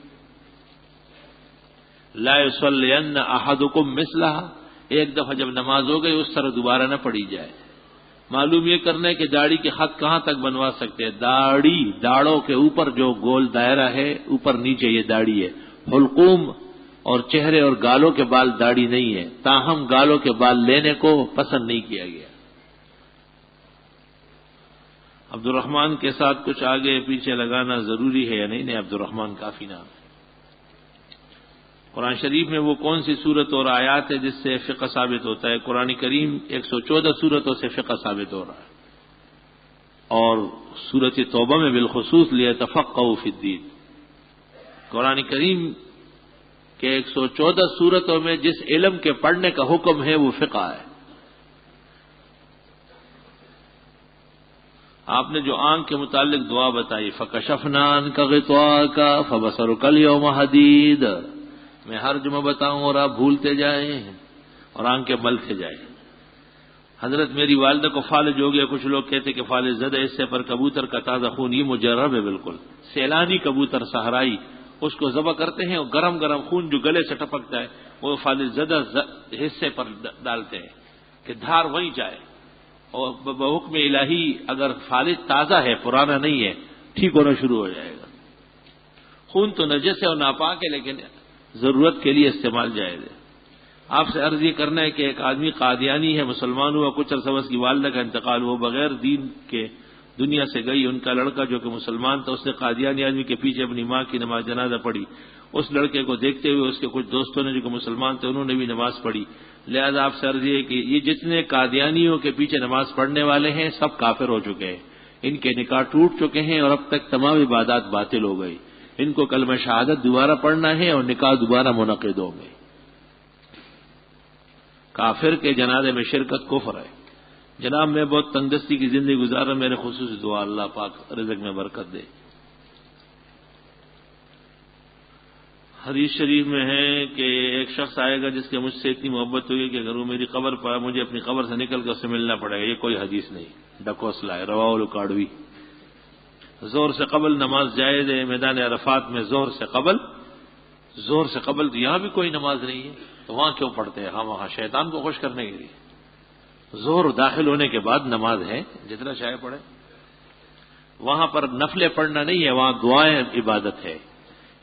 لا یصلین احدکم مثلھا، ایک دفعہ جب نماز ہو گئی اس طرح دوبارہ نہ پڑھی جائے۔ معلوم یہ کرنا ہے کہ داڑھی کے خط کہاں تک بنوا سکتے ہیں؟ داڑھوں کے اوپر جو گول دائرہ ہے، اوپر نیچے یہ داڑھی ہے۔ حلقوم اور چہرے اور گالوں کے بال داڑھی نہیں ہے، تاہم گالوں کے بال لینے کو پسند نہیں کیا گیا۔ عبد الرحمن کے ساتھ کچھ آگے پیچھے لگانا ضروری ہے یا نہیں؟ نہیں، عبد الرحمن کافی نام ہے۔ قرآن شریف میں وہ کون سی صورت اور آیات ہے جس سے فقہ ثابت ہوتا ہے؟ قرآن کریم 114 صورتوں سے فقہ ثابت ہو رہا ہے، اور سورۃ توبہ میں بالخصوص لیتفقہوا فی الدین۔ قرآن کریم کے 114 صورتوں میں جس علم کے پڑھنے کا حکم ہے وہ فقہ ہے۔ آپ نے جو آنکھ کے متعلق دعا بتائی، فکشفنا عنک غطاءک فبصرک اليوم حدید، میں ہر جمعہ بتاؤں اور آپ بھولتے جائیں اور آنکھیں ملتے جائیں۔ حضرت میری والدہ کو فالج ہو گیا، کچھ لوگ کہتے کہ فالج زدہ حصے پر کبوتر کا تازہ خون، یہ مجرب ہے بالکل، سیلانی کبوتر صحرائی، اس کو ذبح کرتے ہیں اور گرم گرم خون جو گلے سے ٹپکتا ہے وہ فالج زدہ حصے پر ڈالتے ہیں کہ دھار وہیں جائے، اور بحکم الہی اگر فالج تازہ ہے، پرانا نہیں ہے، ٹھیک ہونا شروع ہو جائے گا۔ خون تو نجس ہے اور ناپاک ہے، لیکن ضرورت کے لیے استعمال جائز ہے۔ آپ سے عرض یہ کرنا ہے کہ ایک آدمی قادیانی ہے، مسلمان ہوا، کچھ عرصہ اس کی والدہ کا انتقال ہوا، بغیر دین کے دنیا سے گئی۔ ان کا لڑکا جو کہ مسلمان تھا، اس نے قادیانی آدمی کے پیچھے اپنی ماں کی نماز جنازہ پڑھی۔ اس لڑکے کو دیکھتے ہوئے اس کے کچھ دوستوں نے جو کہ مسلمان تھے انہوں نے بھی نماز پڑھی۔ لہذا آپ سے عرض یہ کہ یہ جتنے قادیانیوں کے پیچھے نماز پڑھنے والے ہیں سب کافر ہو چکے ہیں، ان کے نکاح ٹوٹ چکے ہیں اور اب تک تمام عبادات باطل ہو گئی۔ ان کو کلمہ شہادت دوبارہ پڑھنا ہے اور نکاح دوبارہ منعقد ہوں گے۔ کافر کے جنازے میں شرکت کفر ہے۔ جناب میں بہت تنگدستی کی زندگی گزار رہا ہوں، میرے خصوصی دعا اللہ پاک رزق میں برکت دے۔ حدیث شریف میں ہے کہ ایک شخص آئے گا جس کے مجھ سے اتنی محبت ہوئی کہ اگر وہ میری قبر پر مجھے اپنی قبر سے نکل کر اس سے ملنا پڑے گا. یہ کوئی حدیث نہیں، ڈکوسلا ہے، رواہ الکاڑوی. زور سے قبل نماز جائز ہے میدان عرفات میں. زور سے قبل تو یہاں بھی کوئی نماز نہیں ہے تو وہاں کیوں پڑھتے ہیں؟ ہم وہاں شیطان کو خوش کرنے کے لیے. زور داخل ہونے کے بعد نماز ہے، جتنا چاہے پڑھے. وہاں پر نفلیں پڑھنا نہیں ہے، وہاں دعائیں عبادت ہے.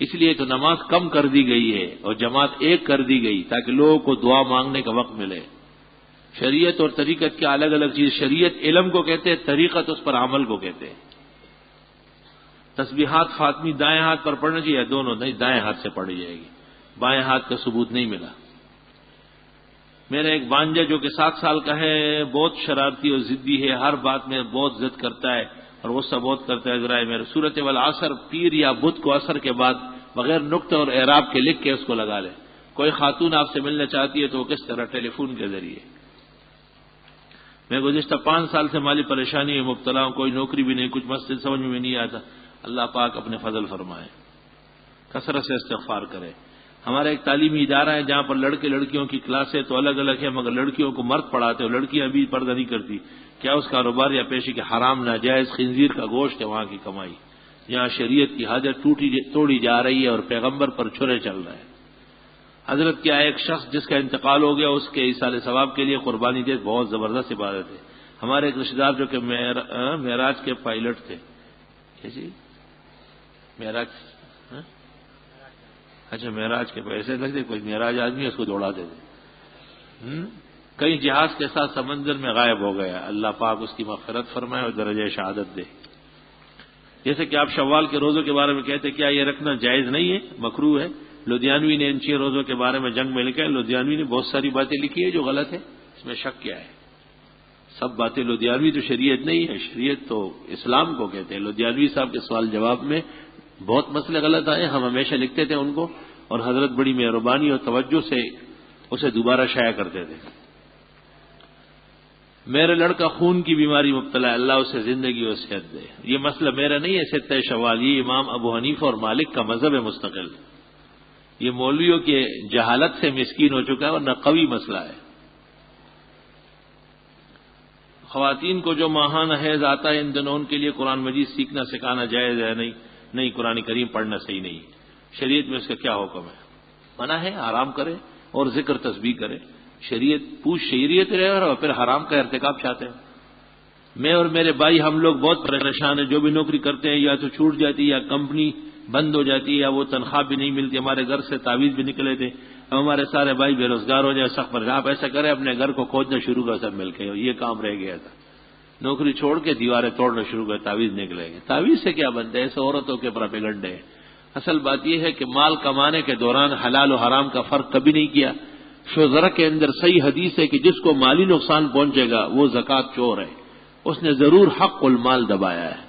اس لیے تو نماز کم کر دی گئی ہے اور جماعت ایک کر دی گئی تاکہ لوگوں کو دعا مانگنے کا وقت ملے. شریعت اور طریقت کیا الگ الگ چیز. شریعت علم کو کہتے ہیں، طریقت اس پر عمل کو کہتے ہیں. تسبیحات فاطمی دائیں ہاتھ پر پڑھنا چاہیے، دونوں نہیں، دائیں ہاتھ سے پڑھی جائے گی. بائیں ہاتھ کا ثبوت نہیں ملا. میرا ایک بانجا جو کہ 7 سال کا ہے، بہت شرارتی اور ضدی ہے، ہر بات میں بہت ضد کرتا ہے اور غصہ بہت کرتا ہے. ذرا میرے سورت والعصر پیر یا بدھ کو عصر کے بعد بغیر نقطہ اور اعراب کے لکھ کے اس کو لگا لے. کوئی خاتون آپ سے ملنا چاہتی ہے تو وہ کس طرح؟ ٹیلی فون کے ذریعے. میں گزشتہ 5 سال سے مالی پریشانی میں مبتلا ہوں، کوئی نوکری بھی نہیں، کچھ مسجد سمجھ میں نہیں آتا. اللہ پاک اپنے فضل فرمائے. کثرت سے استغفار کرے. ہمارا ایک تعلیمی ادارہ ہے جہاں پر لڑکے لڑکیوں کی کلاسیں تو الگ الگ ہیں، مگر لڑکیوں کو مرد پڑھاتے اور لڑکیاں بھی پردہ نہیں کرتی. کیا اس کاروبار یا پیشے کے حرام ناجائز خنزیر کا گوشت ہے وہاں کی کمائی، جہاں شریعت کی حاجت توڑی جا رہی ہے اور پیغمبر پر چھرے چل رہے ہیں. حضرت کیا ایک شخص جس کا انتقال ہو گیا اس کے ایصال ثواب کے لیے قربانی دے بہت زبردست عبادت ہے. ہمارے ایک رشتے دار جو کہ معراج کے پائلٹ تھے. جی معراج، اچھا معراج کے پیسے لگتے، کوئی معراج آدمی اس کو دوڑا دیتے. کئی جہاز کے ساتھ سمندر میں غائب ہو گیا. اللہ پاک اس کی مغفرت فرمائے اور درجہ شہادت دے. جیسے کہ آپ شوال کے روزوں کے بارے میں کہتے، کیا یہ رکھنا جائز نہیں ہے؟ مکروہ ہے. لدھیانوی نے ان 6 روزوں کے بارے میں جنگ میں لکھا ہے. لدھیانوی نے بہت ساری باتیں لکھی ہے جو غلط ہے، اس میں شک کیا ہے؟ سب باتیں لدھیانوی تو شریعت نہیں ہے، شریعت تو اسلام کو کہتے ہیں. لدھیانوی صاحب کے سوال جواب میں بہت مسئلے غلط آئے، ہم ہمیشہ لکھتے تھے ان کو اور حضرت بڑی مہربانی اور توجہ سے اسے دوبارہ شائع کرتے تھے. میرا لڑکا خون کی بیماری مبتلا ہے، اللہ اسے زندگی اور صحت دے. یہ مسئلہ میرا نہیں ہے، ستہ شوال یہ امام ابو حنیفہ اور مالک کا مذہب ہے مستقل. یہ مولویوں کی جہالت سے مسکین ہو چکا ہے ورنہ قوی مسئلہ ہے. خواتین کو جو ماہانہ حیض آتا ہے ان دنوں ان کے لیے قرآن مجید سیکھنا سکھانا جائز ہے؟ نہیں، قرآن کریم پڑھنا صحیح نہیں. شریعت میں اس کا کیا حکم ہے؟ منع ہے، آرام کرے اور ذکر تسبیح کرے. شریعت رہے اور پھر حرام کا ارتکاب چاہتے ہیں. میں اور میرے بھائی ہم لوگ بہت پریشان ہیں. جو بھی نوکری کرتے ہیں یا تو چھوٹ جاتی یا کمپنی بند ہو جاتی ہے یا وہ تنخواہ بھی نہیں ملتی. ہمارے گھر سے تعویذ بھی نکلے تھے. اب ہمارے سارے بھائی بے روزگار ہو جائے سخت پر. آپ ایسا کریں اپنے گھر کو کھودنا شروع کر سب مل کے. یہ کام رہ گیا تھا. نوکری چھوڑ کے دیواریں توڑنا شروع کر تعویذ نکلے گے. تعویذ سے کیا بنتے ہیں؟ ایسے عورتوں کے پراپیگنڈے ہیں. اصل بات یہ ہے کہ مال کمانے کے دوران حلال و حرام کا فرق کبھی نہیں کیا. شوذرہ کے اندر صحیح حدیث ہے کہ جس کو مالی نقصان پہنچے گا وہ زکوٰۃ چور ہے، اس نے ضرور حق المال دبایا ہے.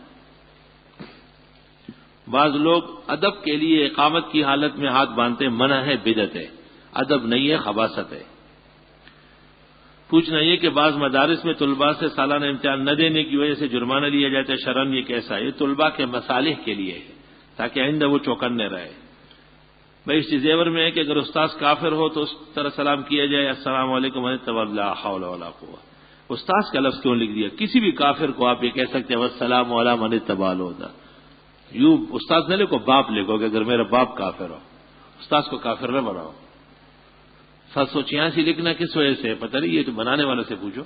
بعض لوگ ادب کے لیے اقامت کی حالت میں ہاتھ باندھتے، منع ہے، بدعت ہے. ادب نہیں ہے، خباثت ہے. پوچھنا یہ کہ بعض مدارس میں طلباء سے سالانہ امتحان نہ دینے کی وجہ سے جرمانہ لیا جاتا ہے، شرعاً یہ کیسا ہے؟ یہ طلباء کے مصالح کے لیے ہے تاکہ آئندہ وہ چوکنے رہے. بھائی اس زیور میں ہے کہ اگر استاذ کافر ہو تو اس طرح سلام کیا جائے، السلام علیکم ورحمۃ اللہ لا حول ولا قوۃ. استاذ کا لفظ کیوں لکھ دیا؟ کسی بھی کافر کو آپ یہ کہہ سکتے ہیں والسلام علی من اتبع الہدی. یوں استاذ نہ لکھو، باپ لکھو کہ اگر میرا باپ کافر ہو. استاذ کو کافر نہ بناؤ. 786 لکھنا کس وجہ سے پتہ نہیں، یہ تو بنانے والے سے پوچھو.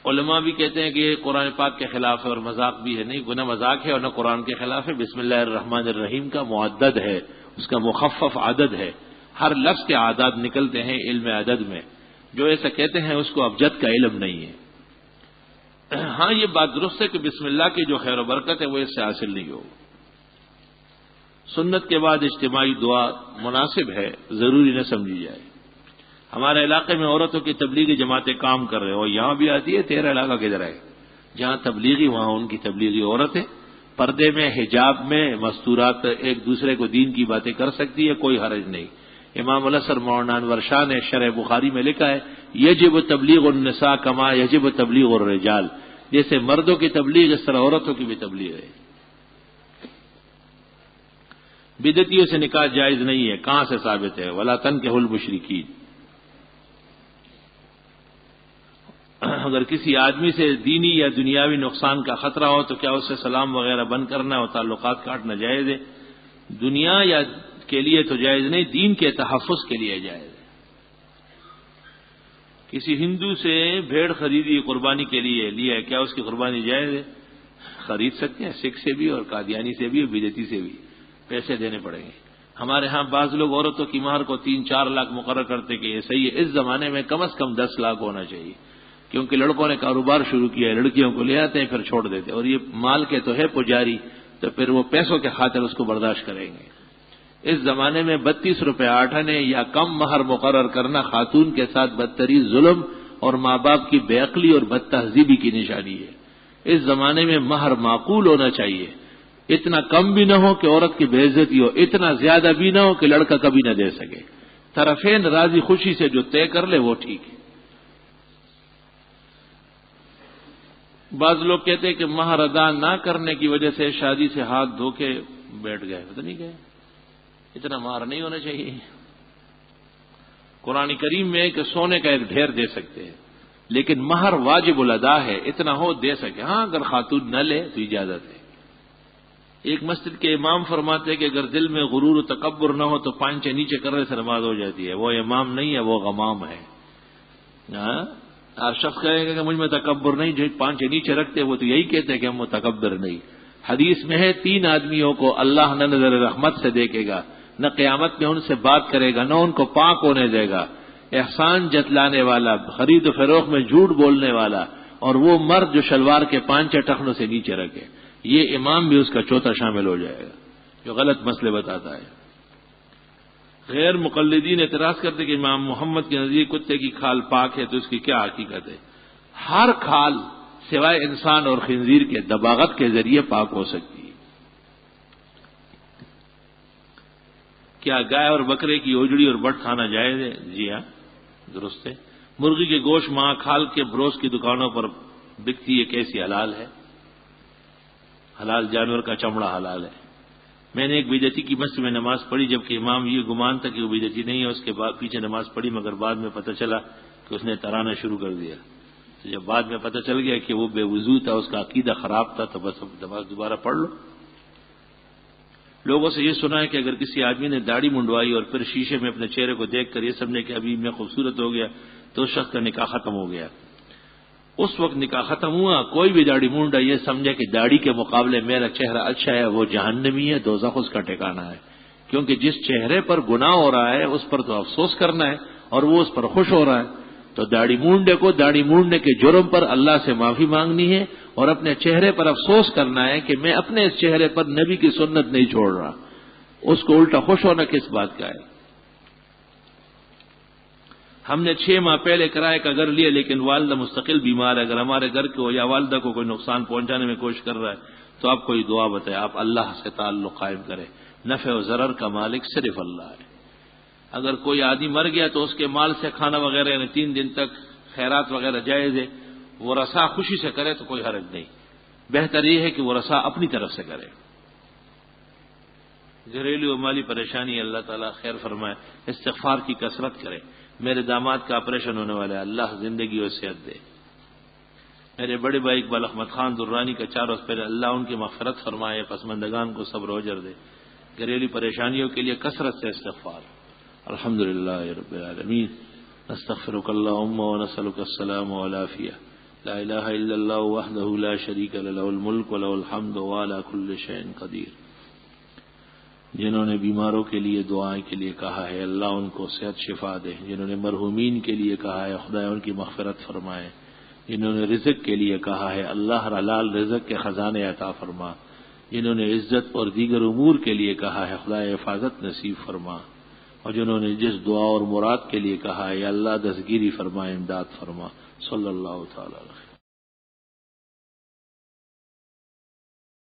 علماء بھی کہتے ہیں کہ یہ قرآن پاک کے خلاف ہے اور مذاق بھی ہے. نہیں، گناہ مذاق ہے اور نہ قرآن کے خلاف ہے. بسم اللہ الرحمن الرحیم کا معدد ہے، اس کا مخفف عدد ہے. ہر لفظ کے اعداد نکلتے ہیں علم عدد میں. جو ایسا کہتے ہیں اس کو ابجد کا علم نہیں ہے. ہاں یہ بات درست ہے کہ بسم اللہ کی جو خیر و برکت ہے وہ اس سے حاصل نہیں ہوگی. سنت کے بعد اجتماعی دعا مناسب ہے، ضروری نہ سمجھی جائے. ہمارے علاقے میں عورتوں کی تبلیغی جماعتیں کام کر رہے ہیں اور یہاں بھی آتی ہے. تیرا علاقہ کدھر ہے؟ جہاں تبلیغی وہاں ان کی تبلیغی عورتیں پردے میں، حجاب میں، مستورات ایک دوسرے کو دین کی باتیں کر سکتی ہے، کوئی حرج نہیں. امام الاسر مولانا انور شاہ نے شرح بخاری میں لکھا ہے یجب تبلیغ النساء کما یجب تبلیغ الرجال. جیسے مردوں کی تبلیغ اس طرح عورتوں کی بھی تبلیغ ہے. بدعتیوں سے نکاح جائز نہیں ہے، کہاں سے ثابت ہے؟ ولا تنکحوا المشرکین۔ اگر کسی آدمی سے دینی یا دنیاوی نقصان کا خطرہ ہو تو کیا اس سے سلام وغیرہ بند کرنا اور تعلقات کاٹنا جائز ہے؟ دنیا یا کے لیے تو جائز نہیں، دین کے تحفظ کے لیے جائز ہے۔ کسی ہندو سے بھیڑ خریدی قربانی کے لیے لیا، کیا اس کی قربانی جائز ہے؟ خرید سکتے ہیں، سکھ سے بھی اور قادیانی سے بھی اور بدعتی سے بھی، پیسے دینے پڑیں گے۔ ہمارے ہاں بعض لوگ عورتوں کی مہر کو 3-4 لاکھ مقرر کرتے کہ یہ صحیح ہے۔ اس زمانے میں کم از کم 10 لاکھ ہونا چاہیے، کیونکہ لڑکوں نے کاروبار شروع کیا ہے، لڑکیوں کو لے آتے ہیں پھر چھوڑ دیتے، اور یہ مال کے تو ہے پجاری، تو پھر وہ پیسوں کے خاطر اس کو برداشت کریں گے۔ اس زمانے میں 32 روپے آٹھانے یا کم مہر مقرر کرنا خاتون کے ساتھ بدترین ظلم اور ماں باپ کی بے عقلی اور بد تہذیبی کی نشانی ہے۔ اس زمانے میں مہر معقول ہونا چاہیے، اتنا کم بھی نہ ہو کہ عورت کی بے عزتی ہو، اتنا زیادہ بھی نہ ہو کہ لڑکا کبھی نہ دے سکے۔ طرفین راضی خوشی سے جو طے کر لے وہ ٹھیک ہے۔ بعض لوگ کہتے ہیں کہ مہر ادا نہ کرنے کی وجہ سے شادی سے ہاتھ دھو کے بیٹھ گئے، پتہ نہیں گئے، اتنا مہر نہیں ہونا چاہیے۔ قرآن کریم میں کہ سونے کا ایک ڈھیر دے سکتے ہیں، لیکن مہر واجب الادا ہے، اتنا ہو دے سکے۔ ہاں اگر خاتون نہ لے تو اجازت ہے۔ ایک مسجد کے امام فرماتے ہیں کہ اگر دل میں غرور و تکبر نہ ہو تو پانچے نیچے کرنے سے نماز ہو جاتی ہے۔ وہ امام نہیں ہے، وہ غمام ہے۔ ہر شخص کہے گا کہ مجھ میں تکبر نہیں، جو پانچے نیچے رکھتے وہ تو یہی کہتے ہیں کہ ہم متکبر نہیں۔ حدیث میں ہے 3 آدمیوں کو اللہ نہ نظر رحمت سے دیکھے گا، نہ قیامت میں ان سے بات کرے گا، نہ ان کو پاک ہونے دے گا۔ احسان جتلانے والا، خرید و فروخت میں جھوٹ بولنے والا، اور وہ مرد جو شلوار کے پانچے ٹخنوں سے نیچے رکھے۔ یہ امام بھی اس کا چوتھا شامل ہو جائے گا جو غلط مسئلے بتاتا ہے۔ غیر مقلدین اعتراض کرتے کہ امام محمد کے نزدیک کتے کی کھال پاک ہے، تو اس کی کیا حقیقت ہے؟ ہر کھال سوائے انسان اور خنزیر کے دباغت کے ذریعے پاک ہو سکتی ہے۔ کیا گائے اور بکرے کی اوجڑی اور بٹ کھانا جائز ہے؟ جی ہاں، درست ہے۔ مرغی کے گوشت ماں کھال کے بروس کی دکانوں پر بکتی ہے، کیسی حلال ہے؟ حلال جانور کا چمڑا حلال ہے۔ میں نے ایک بدعتی کی مسجد میں نماز پڑھی، جبکہ امام یہ گمان تھا کہ وہ بدعتی نہیں ہے، اس کے بعد پیچھے نماز پڑھی، مگر بعد میں پتہ چلا کہ اس نے ترانا شروع کر دیا۔ تو جب بعد میں پتہ چل گیا کہ وہ بے وضو تھا، اس کا عقیدہ خراب تھا، تو بس اب نماز دوبارہ پڑھ لو۔ لوگوں سے یہ سنا ہے کہ اگر کسی آدمی نے داڑھی منڈوائی اور پھر شیشے میں اپنے چہرے کو دیکھ کر یہ سمجھے کہ ابھی میں خوبصورت ہو گیا، تو اس شخص کا نکاح ختم ہو گیا۔ اس وقت نکاح ختم ہوا، کوئی بھی داڑھی مونڈا یہ سمجھے کہ داڑھی کے مقابلے میرا چہرہ اچھا ہے، وہ جہنمی ہے، دوزخ اس کا ٹھکانہ ہے۔ کیونکہ جس چہرے پر گناہ ہو رہا ہے اس پر تو افسوس کرنا ہے، اور وہ اس پر خوش ہو رہا ہے۔ تو داڑھی مونڈے کو داڑھی مونڈنے کے جرم پر اللہ سے معافی مانگنی ہے، اور اپنے چہرے پر افسوس کرنا ہے کہ میں اپنے اس چہرے پر نبی کی سنت نہیں چھوڑ رہا۔ اس کو الٹا خوش ہونا کس بات کا ہے؟ ہم نے 6 ماہ پہلے کرائے کا گھر لیا، لیکن والدہ مستقل بیمار ہے۔ اگر ہمارے گھر کو یا والدہ کو کوئی نقصان پہنچانے میں کوشش کر رہا ہے تو آپ کوئی دعا بتائیں، آپ اللہ سے تعلق قائم کریں۔ نفع و ضرر کا مالک صرف اللہ ہے۔ اگر کوئی آدمی مر گیا تو اس کے مال سے کھانا وغیرہ، یعنی 3 دن تک خیرات وغیرہ جائز ہے۔ وہ رسا خوشی سے کرے تو کوئی حرج نہیں، بہتر یہ ہے کہ وہ رسا اپنی طرف سے کرے۔ گھریلو و مالی پریشانی اللہ تعالیٰ خیر فرمائے، استغفار کی کثرت کرے۔ میرے داماد کا آپریشن ہونے والا ہے، اللہ زندگی اور صحت دے۔ میرے بڑے بھائی اقبال احمد خان درانی کا 4 روز پہلے، اللہ ان کی مغفرت فرمائے، پسماندگان کو صبر و اجر دے۔ گھریلو پریشانیوں کے لیے کثرت سے استغفار۔ الحمدللہ رب العالمین، نستغفرک اللہم ونسألک السلام والعافیہ، لا الہ الا اللہ وحدہ لا شریک له، لہ الملک و لہ الحمد وعلی کل شیء قدیر۔ جنہوں نے بیماروں کے لیے دعائیں کے لیے کہا ہے، اللہ ان کو صحت شفا دے۔ جنہوں نے مرحومین کے لیے کہا ہے، خدا ان کی مغفرت فرمائے۔ جنہوں نے رزق کے لیے کہا ہے، اللہ حلال رزق کے خزانے عطا فرما۔ جنہوں نے عزت اور دیگر امور کے لیے کہا ہے، خدا حفاظت نصیب فرما۔ اور جنہوں نے جس دعا اور مراد کے لیے کہا ہے، یا اللہ دستگیری فرما، امداد فرما۔ صلی اللہ تعالی علیہ وسلم۔